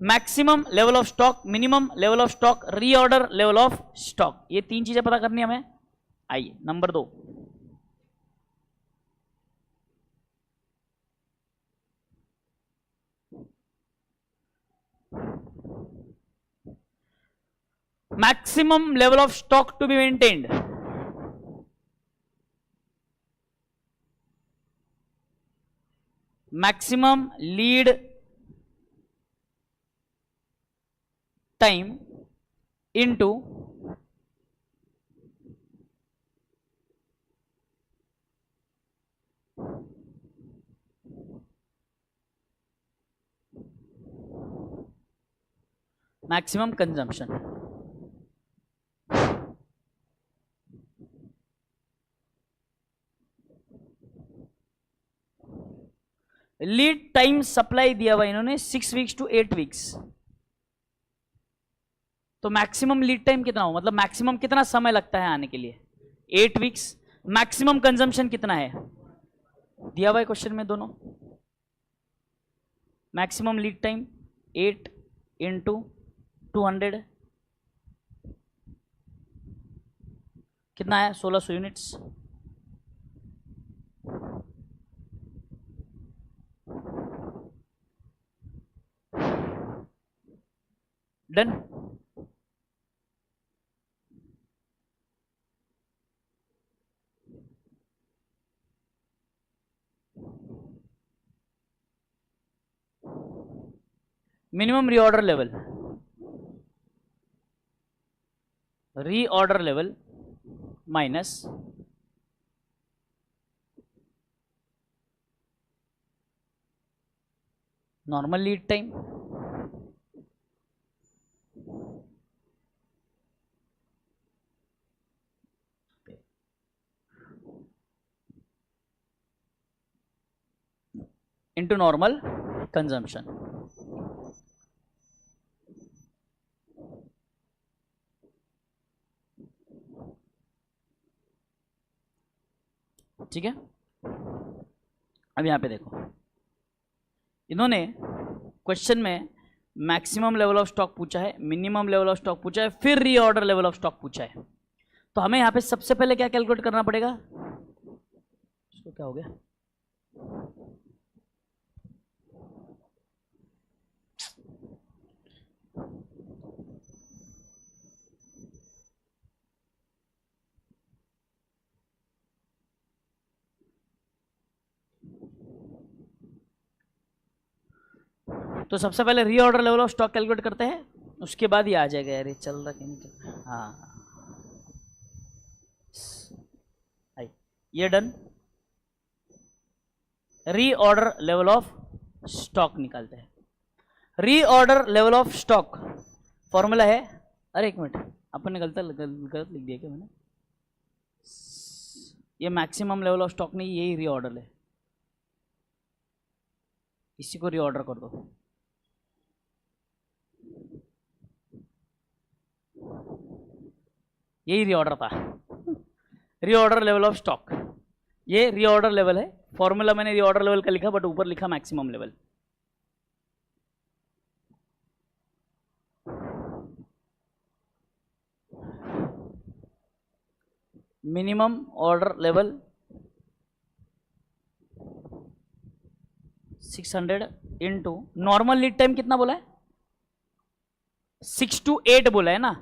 Maximum level of stock, minimum level of stock, reorder level of stock, ये 3 चीजें पता करनी हमें। आइए number 2, maximum level of stock to be maintained. Maximum lead time into maximum consumption. Lead time supply दिया हुआ इन्होंने 6 वीक्स टू 8 वीक्स, तो मैक्सिमम लीड टाइम कितना हो, मतलब मैक्सिमम कितना समय लगता है आने के लिए? 8 वीक्स। मैक्सिमम कंजम्पशन कितना है दिया हुआ है क्वेश्चन में दोनों। मैक्सिमम लीड टाइम 8 इंटू 200 कितना है? 1600 units. Done. Minimum reorder level minus normal lead time into normal consumption. ठीक है, अब यहां पे देखो, इन्होंने क्वेश्चन में मैक्सिमम लेवल ऑफ स्टॉक पूछा है, मिनिमम लेवल ऑफ स्टॉक पूछा है, फिर रीऑर्डर लेवल ऑफ स्टॉक पूछा है। तो हमें यहां पे सबसे पहले क्या कैलकुलेट करना पड़ेगा? इसको क्या हो गया? तो सबसे पहले reorder level of stock calculate करते हैं, उसके बाद ही आ जाएगा। यार ये चल रहा कि नहीं चल रहा? हाँ ये done. Reorder level of stock निकालते हैं। Reorder level of stock formula है, अरे एक मिनट अपन ने गलत लिख दिया क्या मैंने? ये मैक्सिमम लेवल ऑफ स्टॉक नहीं, यही रीऑर्डर है, इसी को रीऑर्डर कर दो। यही रीऑर्डर था, रीऑर्डर लेवल ऑफ स्टॉक, ये रीऑर्डर लेवल है। फॉर्मूला मैंने रीऑर्डर लेवल का लिखा, बट ऊपर लिखा maximum level. Minimum order level 600 into normal lead time कितना बोला है? 6 to 8 बोला है ना,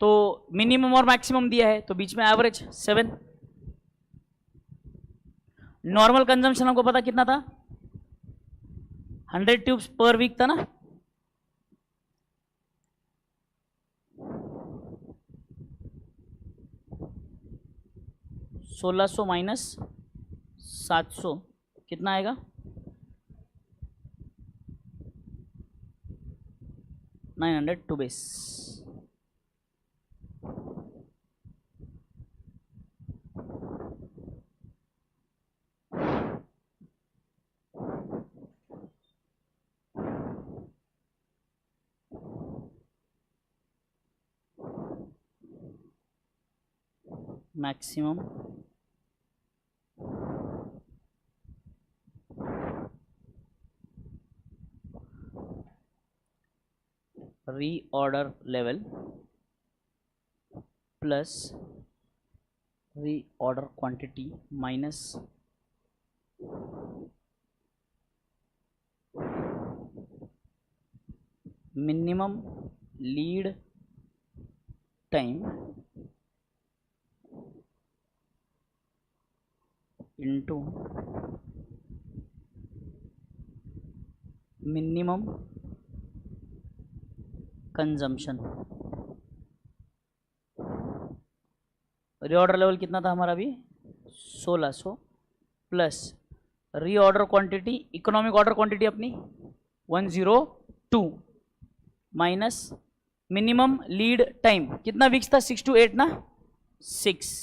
तो मिनिमम और मैक्सिमम दिया है, तो बीच में एवरेज 7। नॉर्मल कंजम्पशन हमको पता कितना था? 100 ट्यूब्स पर वीक था ना। $1600 माइनस 700 कितना आएगा? 900 टू बेस। Maximum reorder level plus reorder quantity minus minimum lead time into minimum consumption. Reorder level कितना था हमारा अभी? 1600 plus reorder quantity, economic order quantity अपनी 102 माइनस मिनिमम लीड टाइम कितना वीक्स था? 6 to 8 ना, 6।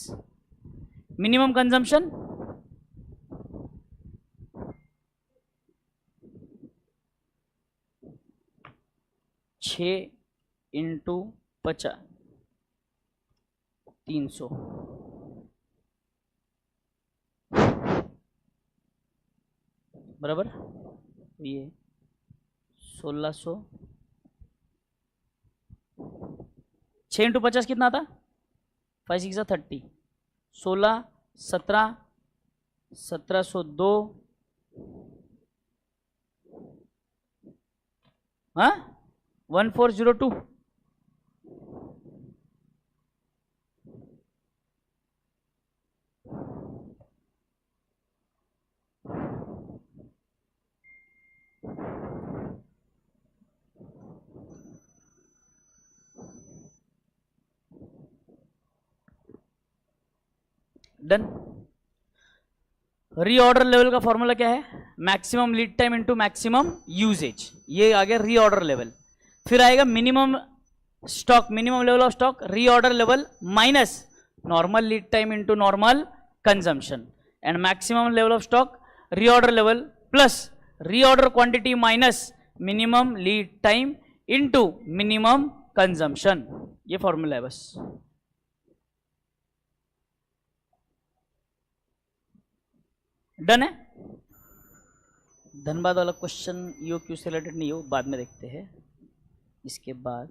मिनिमम कंजम्पशन 6 इंटू 50 300 बराबर। ये 1600 6 इंटू 50 कितना था? 5 6 30 16 17 1702 हाँ 1402 डन। रीऑर्डर लेवल का फॉर्मूला क्या है? Maximum lead time into maximum usage, ये आ गया रीऑर्डर लेवल। फिर आएगा minimum stock, minimum level of stock reorder level minus normal lead time into normal consumption, and maximum level of stock reorder level plus reorder quantity minus minimum lead time into minimum consumption. ये formula है बस। Done है। धनबाद वाला question EOQ से related नहीं हो, बाद में देखते हैं। इसके बाद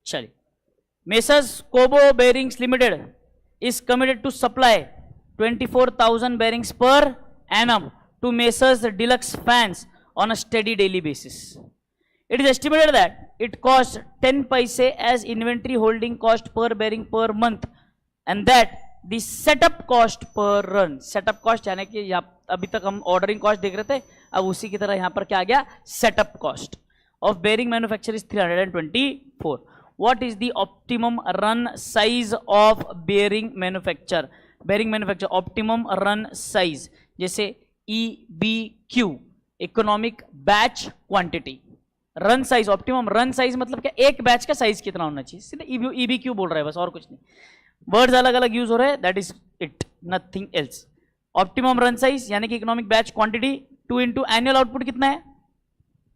चलिए, messrs Kobo bearings limited is committed to supply 24,000 bearings per annum to Messrs Deluxe Fans on a steady daily basis. It is estimated that it costs 10 paise as inventory holding cost per bearing per month, and that the setup cost per run, setup cost यानी कि अभी तक हम ordering cost देख रहे थे, अब उसी की तरह यहाँ पर क्या आ गया, setup cost of bearing manufacture is 324. What is the optimum run size of bearing manufacture? Bearing manufacture optimum run size जैसे EBQ economic batch quantity. Run size, optimum run size मतलब क्या, एक बैच का साइज कितना होना चाहिए, सीधे EBQ बोल रहा है बस, और कुछ नहीं, वर्ड्स अलग अलग यूज हो रहे हैं, that is it, nothing else. Optimum run size यानी कि economic batch quantity 2 into annual output कितना है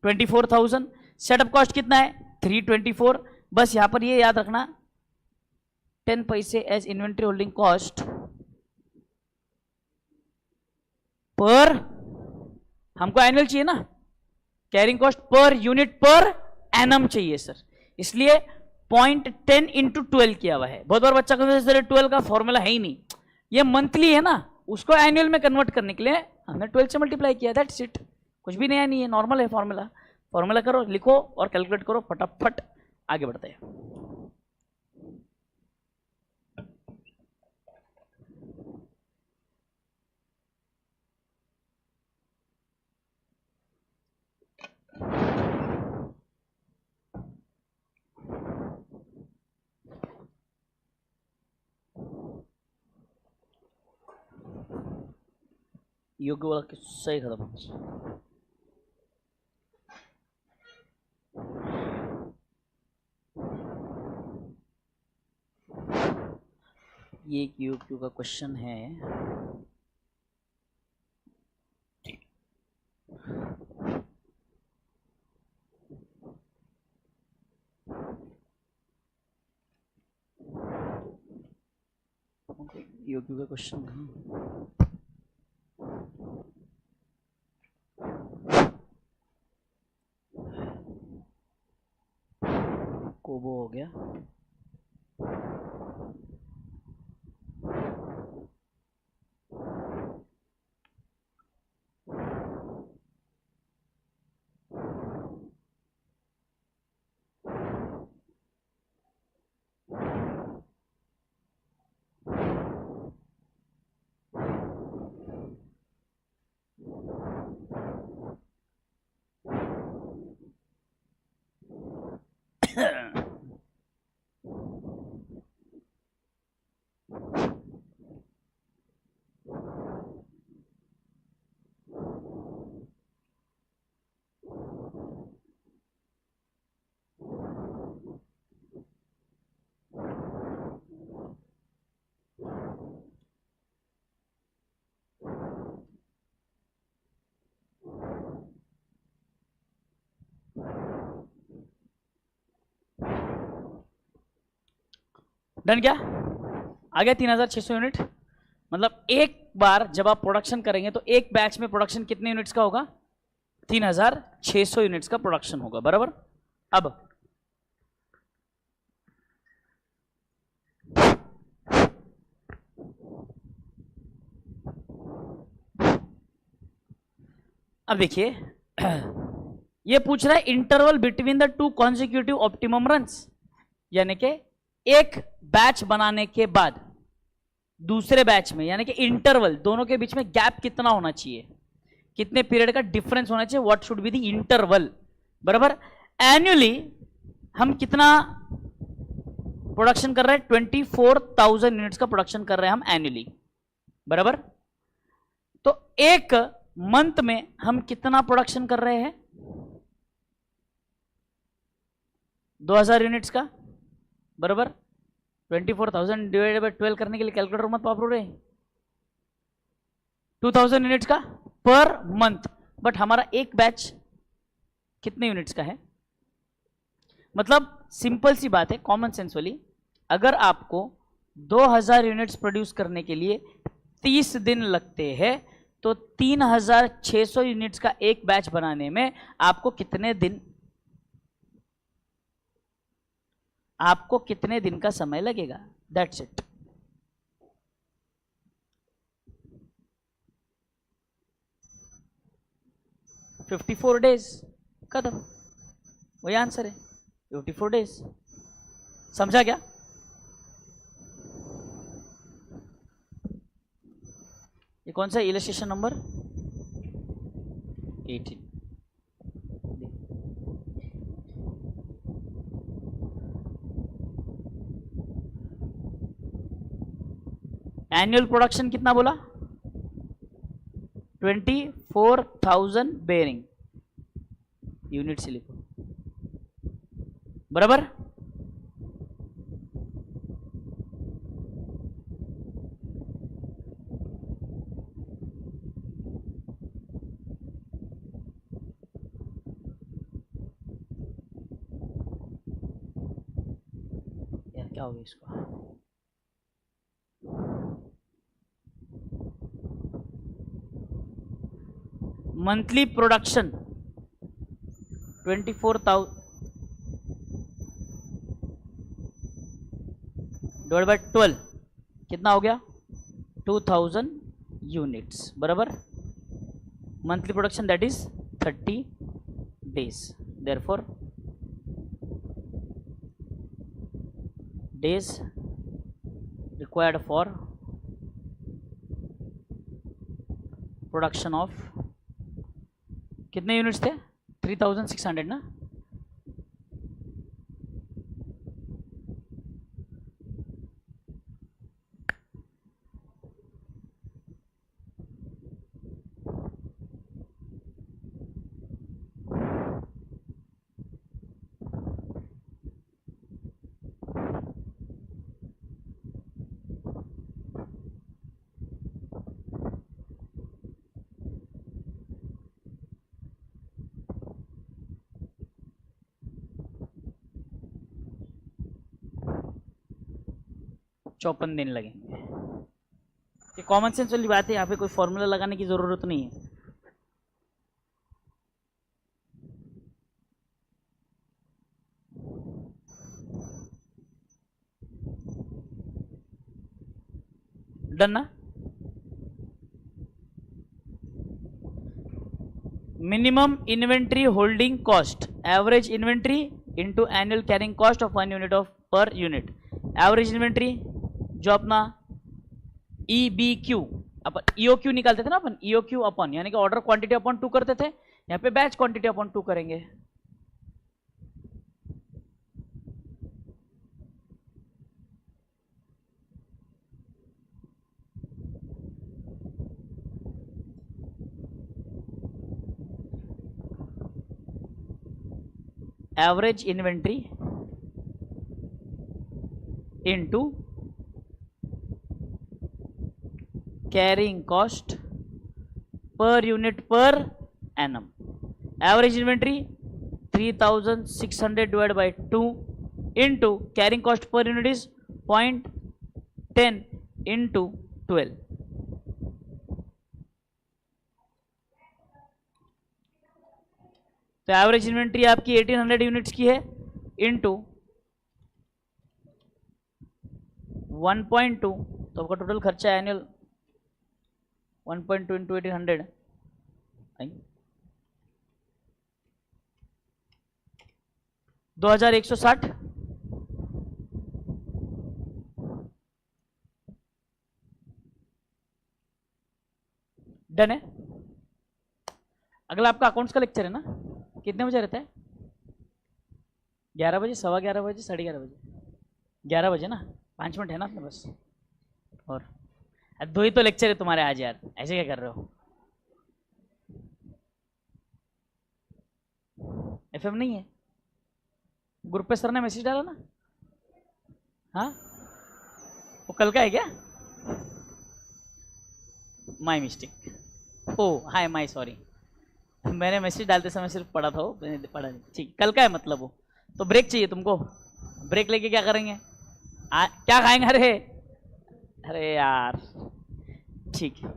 24,000, सेटअप कॉस्ट कितना है 324. बस यहां पर ये याद रखना 10 पैसे as inventory holding cost per, हमको एनुअल चाहिए ना, carrying cost per unit per annum चाहिए सर, इसलिए 0.10 इंटू 12 किया हुआ है. बहुत बार बच्चा कहता है सर 12 का फॉर्मूला है ही नहीं, ये मंथली है ना, उसको एनुअल में कन्वर्ट करने के लिए हमने 12 से मल्टीप्लाई किया, दैट्स इट, कुछ भी नया नहीं है, नॉर्मल है फॉर्मूला. फॉर्मूला करो, लिखो और कैलकुलेट करो, फटाफट आगे बढ़ते हैं. योग्य वाला किस्सा ही खत्म. ये क्यू का क्वेश्चन है. योग्य का क्वेश्चन है, कोबो हो गया, डन क्या आ गया 3600 यूनिट. मतलब एक बार जब आप प्रोडक्शन करेंगे तो एक बैच में प्रोडक्शन कितने यूनिट्स का होगा, 3600 यूनिट्स का प्रोडक्शन होगा, बराबर. अब देखिए ये पूछ रहा है interval between the two consecutive optimum runs, यानी कि एक बैच बनाने के बाद दूसरे बैच में, यानी कि इंटरवल, दोनों के बीच में गैप कितना होना चाहिए, कितने पीरियड का डिफरेंस होना चाहिए, what should be the interval, बराबर. एनुअली हम कितना प्रोडक्शन कर रहे हैं, 24,000 यूनिट्स का प्रोडक्शन कर रहे हैं हम एनुअली, बराबर. तो एक मंथ में हम कितना प्रोडक्शन कर रहे हैं, 2000 यूनिट्स का, बराबर. 24,000 डिवाइडेड बाय 12 करने के लिए कैलकुलेटर मत वापरो रे, 2000 यूनिट्स का पर मंथ. बट हमारा एक बैच कितने यूनिट्स का है, मतलब सिंपल सी बात है, कॉमन सेंस वाली, अगर आपको 2000 यूनिट्स प्रोड्यूस करने के लिए 30 दिन लगते हैं तो 3600 यूनिट्स का एक बैच बनाने में आपको कितने दिन का समय लगेगा, दैट्स इट. 54 डेज, खत्म, वही आंसर है 54 डेज। समझा क्या? ये कौन सा इलस्ट्रेशन नंबर 18? एनुअल प्रोडक्शन कितना बोला? 24,000 बेयरिंग यूनिट से लिखो, बराबर। यार क्या हो गया इसको? मंथली प्रोडक्शन 24,000 डिवाइड बाय 12 कितना हो गया? 2,000 यूनिट्स, बराबर। Monthly production that is 30 days, therefore days required for production of कितने यूनिट्स थे? 3,600 ना। चौपन दिन लगेंगे। ये कॉमन सेंस वाली बात है, यहाँ पे कोई फॉर्मूला लगाने की जरूरत नहीं है। डन ना? Minimum inventory holding cost, average inventory into annual carrying cost of 1 unit of per unit. Average inventory जो अपना EBQ, अपन EOQ निकालते थे ना, अपन EOQ अपन यानी कि ऑर्डर क्वांटिटी अपॉन 2 करते थे, यहाँ पे बैच क्वांटिटी अपॉन 2 करेंगे। Average inventory into carrying cost per unit per annum. Average inventory 3,600 divide by 2 into carrying cost per unit is 0.10 into 12। तो एवरेज इन्वेंट्री आपकी 1800 यूनिट्स की है इनटू 1.2, तो आपका टोटल खर्चा एनुअल 1.2 इंटू 1800 2160। डन है। अगला आपका अकाउंट्स का लेक्चर है ना, कितने बजे रहता है? 11 बजे, 11:15 बजे, 11:30 बजे? 11 बजे ना, 5 मिनट है ना अपने बस। और 2 ही तो लेक्चर है तुम्हारे आज यार, ऐसे क्या कर रहे हो? FM नहीं है? ग्रुप पे सर ने मैसेज डाला ना? हाँ, वो कल का है क्या? My mistake. Oh hi, my sorry, मैंने मैसेज डालते समय सिर्फ पढ़ा था, वो मैंने पढ़ा नहीं। ठीक, कल का है मतलब वो। तो ब्रेक चाहिए तुमको, ब्रेक लेके क्या करेंगे? क्या खाएंगे? अरे यार ठीक है,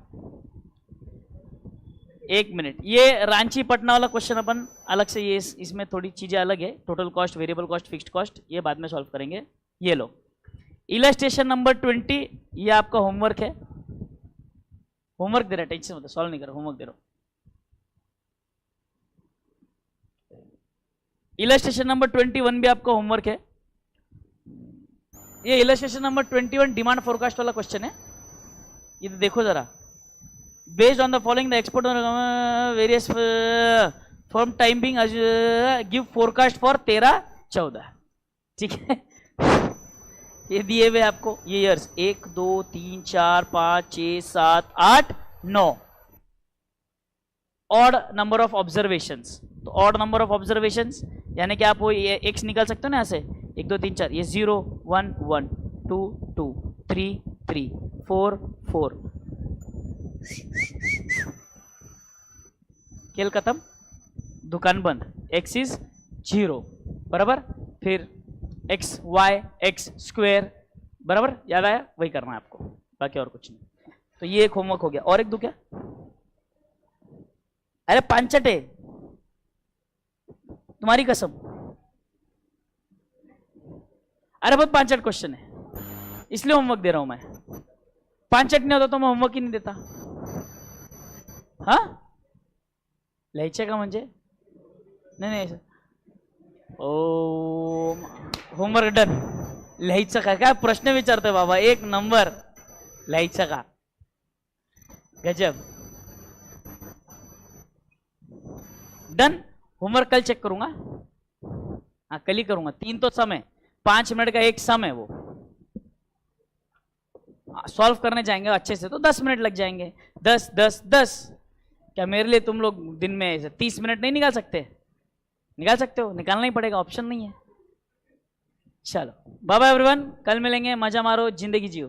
1 मिनट। ये रांची पटना वाला क्वेश्चन अपन अलग से, ये इसमें थोड़ी चीजें अलग है। Total cost, variable cost, fixed cost, ये बाद में सॉल्व करेंगे। ये लो इलस्ट्रेशन नंबर 20, ये आपका होमवर्क है। होमवर्क दे रहा है, टेंशन मत, सॉल्व नहीं करो, होमवर्क दे रहा हूं। इलस्ट्रेशन नंबर 21 भी आपका होमवर्क है। ये इलस्ट्रेशन नंबर 21 डिमांड फोरकास्ट वाला क्वेश्चन है। ये देखो जरा, based on the following the export various form time being give forecast for 13-14, ठीक है। ये दिए हुए आपको ये years 1 2 3 4 5 6 7 8 9 odd number of observations. तो ऑड नंबर ऑफ ऑब्जर्वेशंस यानी कि आप वो एक्स निकाल सकते हो ना, ऐसे 1 2 3 4, ये 0 1 1 2 2 3 3 4 4, खेल खत्म, दुकान बंद, एक्स इज 0 बराबर, फिर एक्स वाई एक्स स्क्वेयर बराबर, याद आया, वही करना है आपको, बाकी और कुछ नहीं। तो ये एक होमवर्क हो गया। और एक दो क्या, अरे पांचटे तुम्हारी कसम, अरे बहुत पांचट क्वेश्चन है इसलिए होमवर्क दे रहा हूं मैं। पांचट नहीं होता तो मैं होमवर्क ही नहीं देता। हाँ लिहायचं का म्हणजे नाही ओ होमवर्क डन। लिहायचं का, काय प्रश्न विचारतोय बाबा, 1 नंबर। लिहायचं का, गजब, डन। होमवर्क कल चेक करूंगा, हाँ कल ही करूंगा। 3 तो सम है, 5 मिनट का एक सम है, वो सॉल्व करने जाएंगे अच्छे से तो 10 मिनट लग जाएंगे। 10 10 10, क्या मेरे लिए तुम लोग दिन में 30 मिनट नहीं निकाल सकते? निकाल सकते हो, निकालना ही पड़ेगा, ऑप्शन नहीं है। चलो बाय बाय एवरीवन, कल मिलेंगे, मजा मारो, जिंदगी जियो।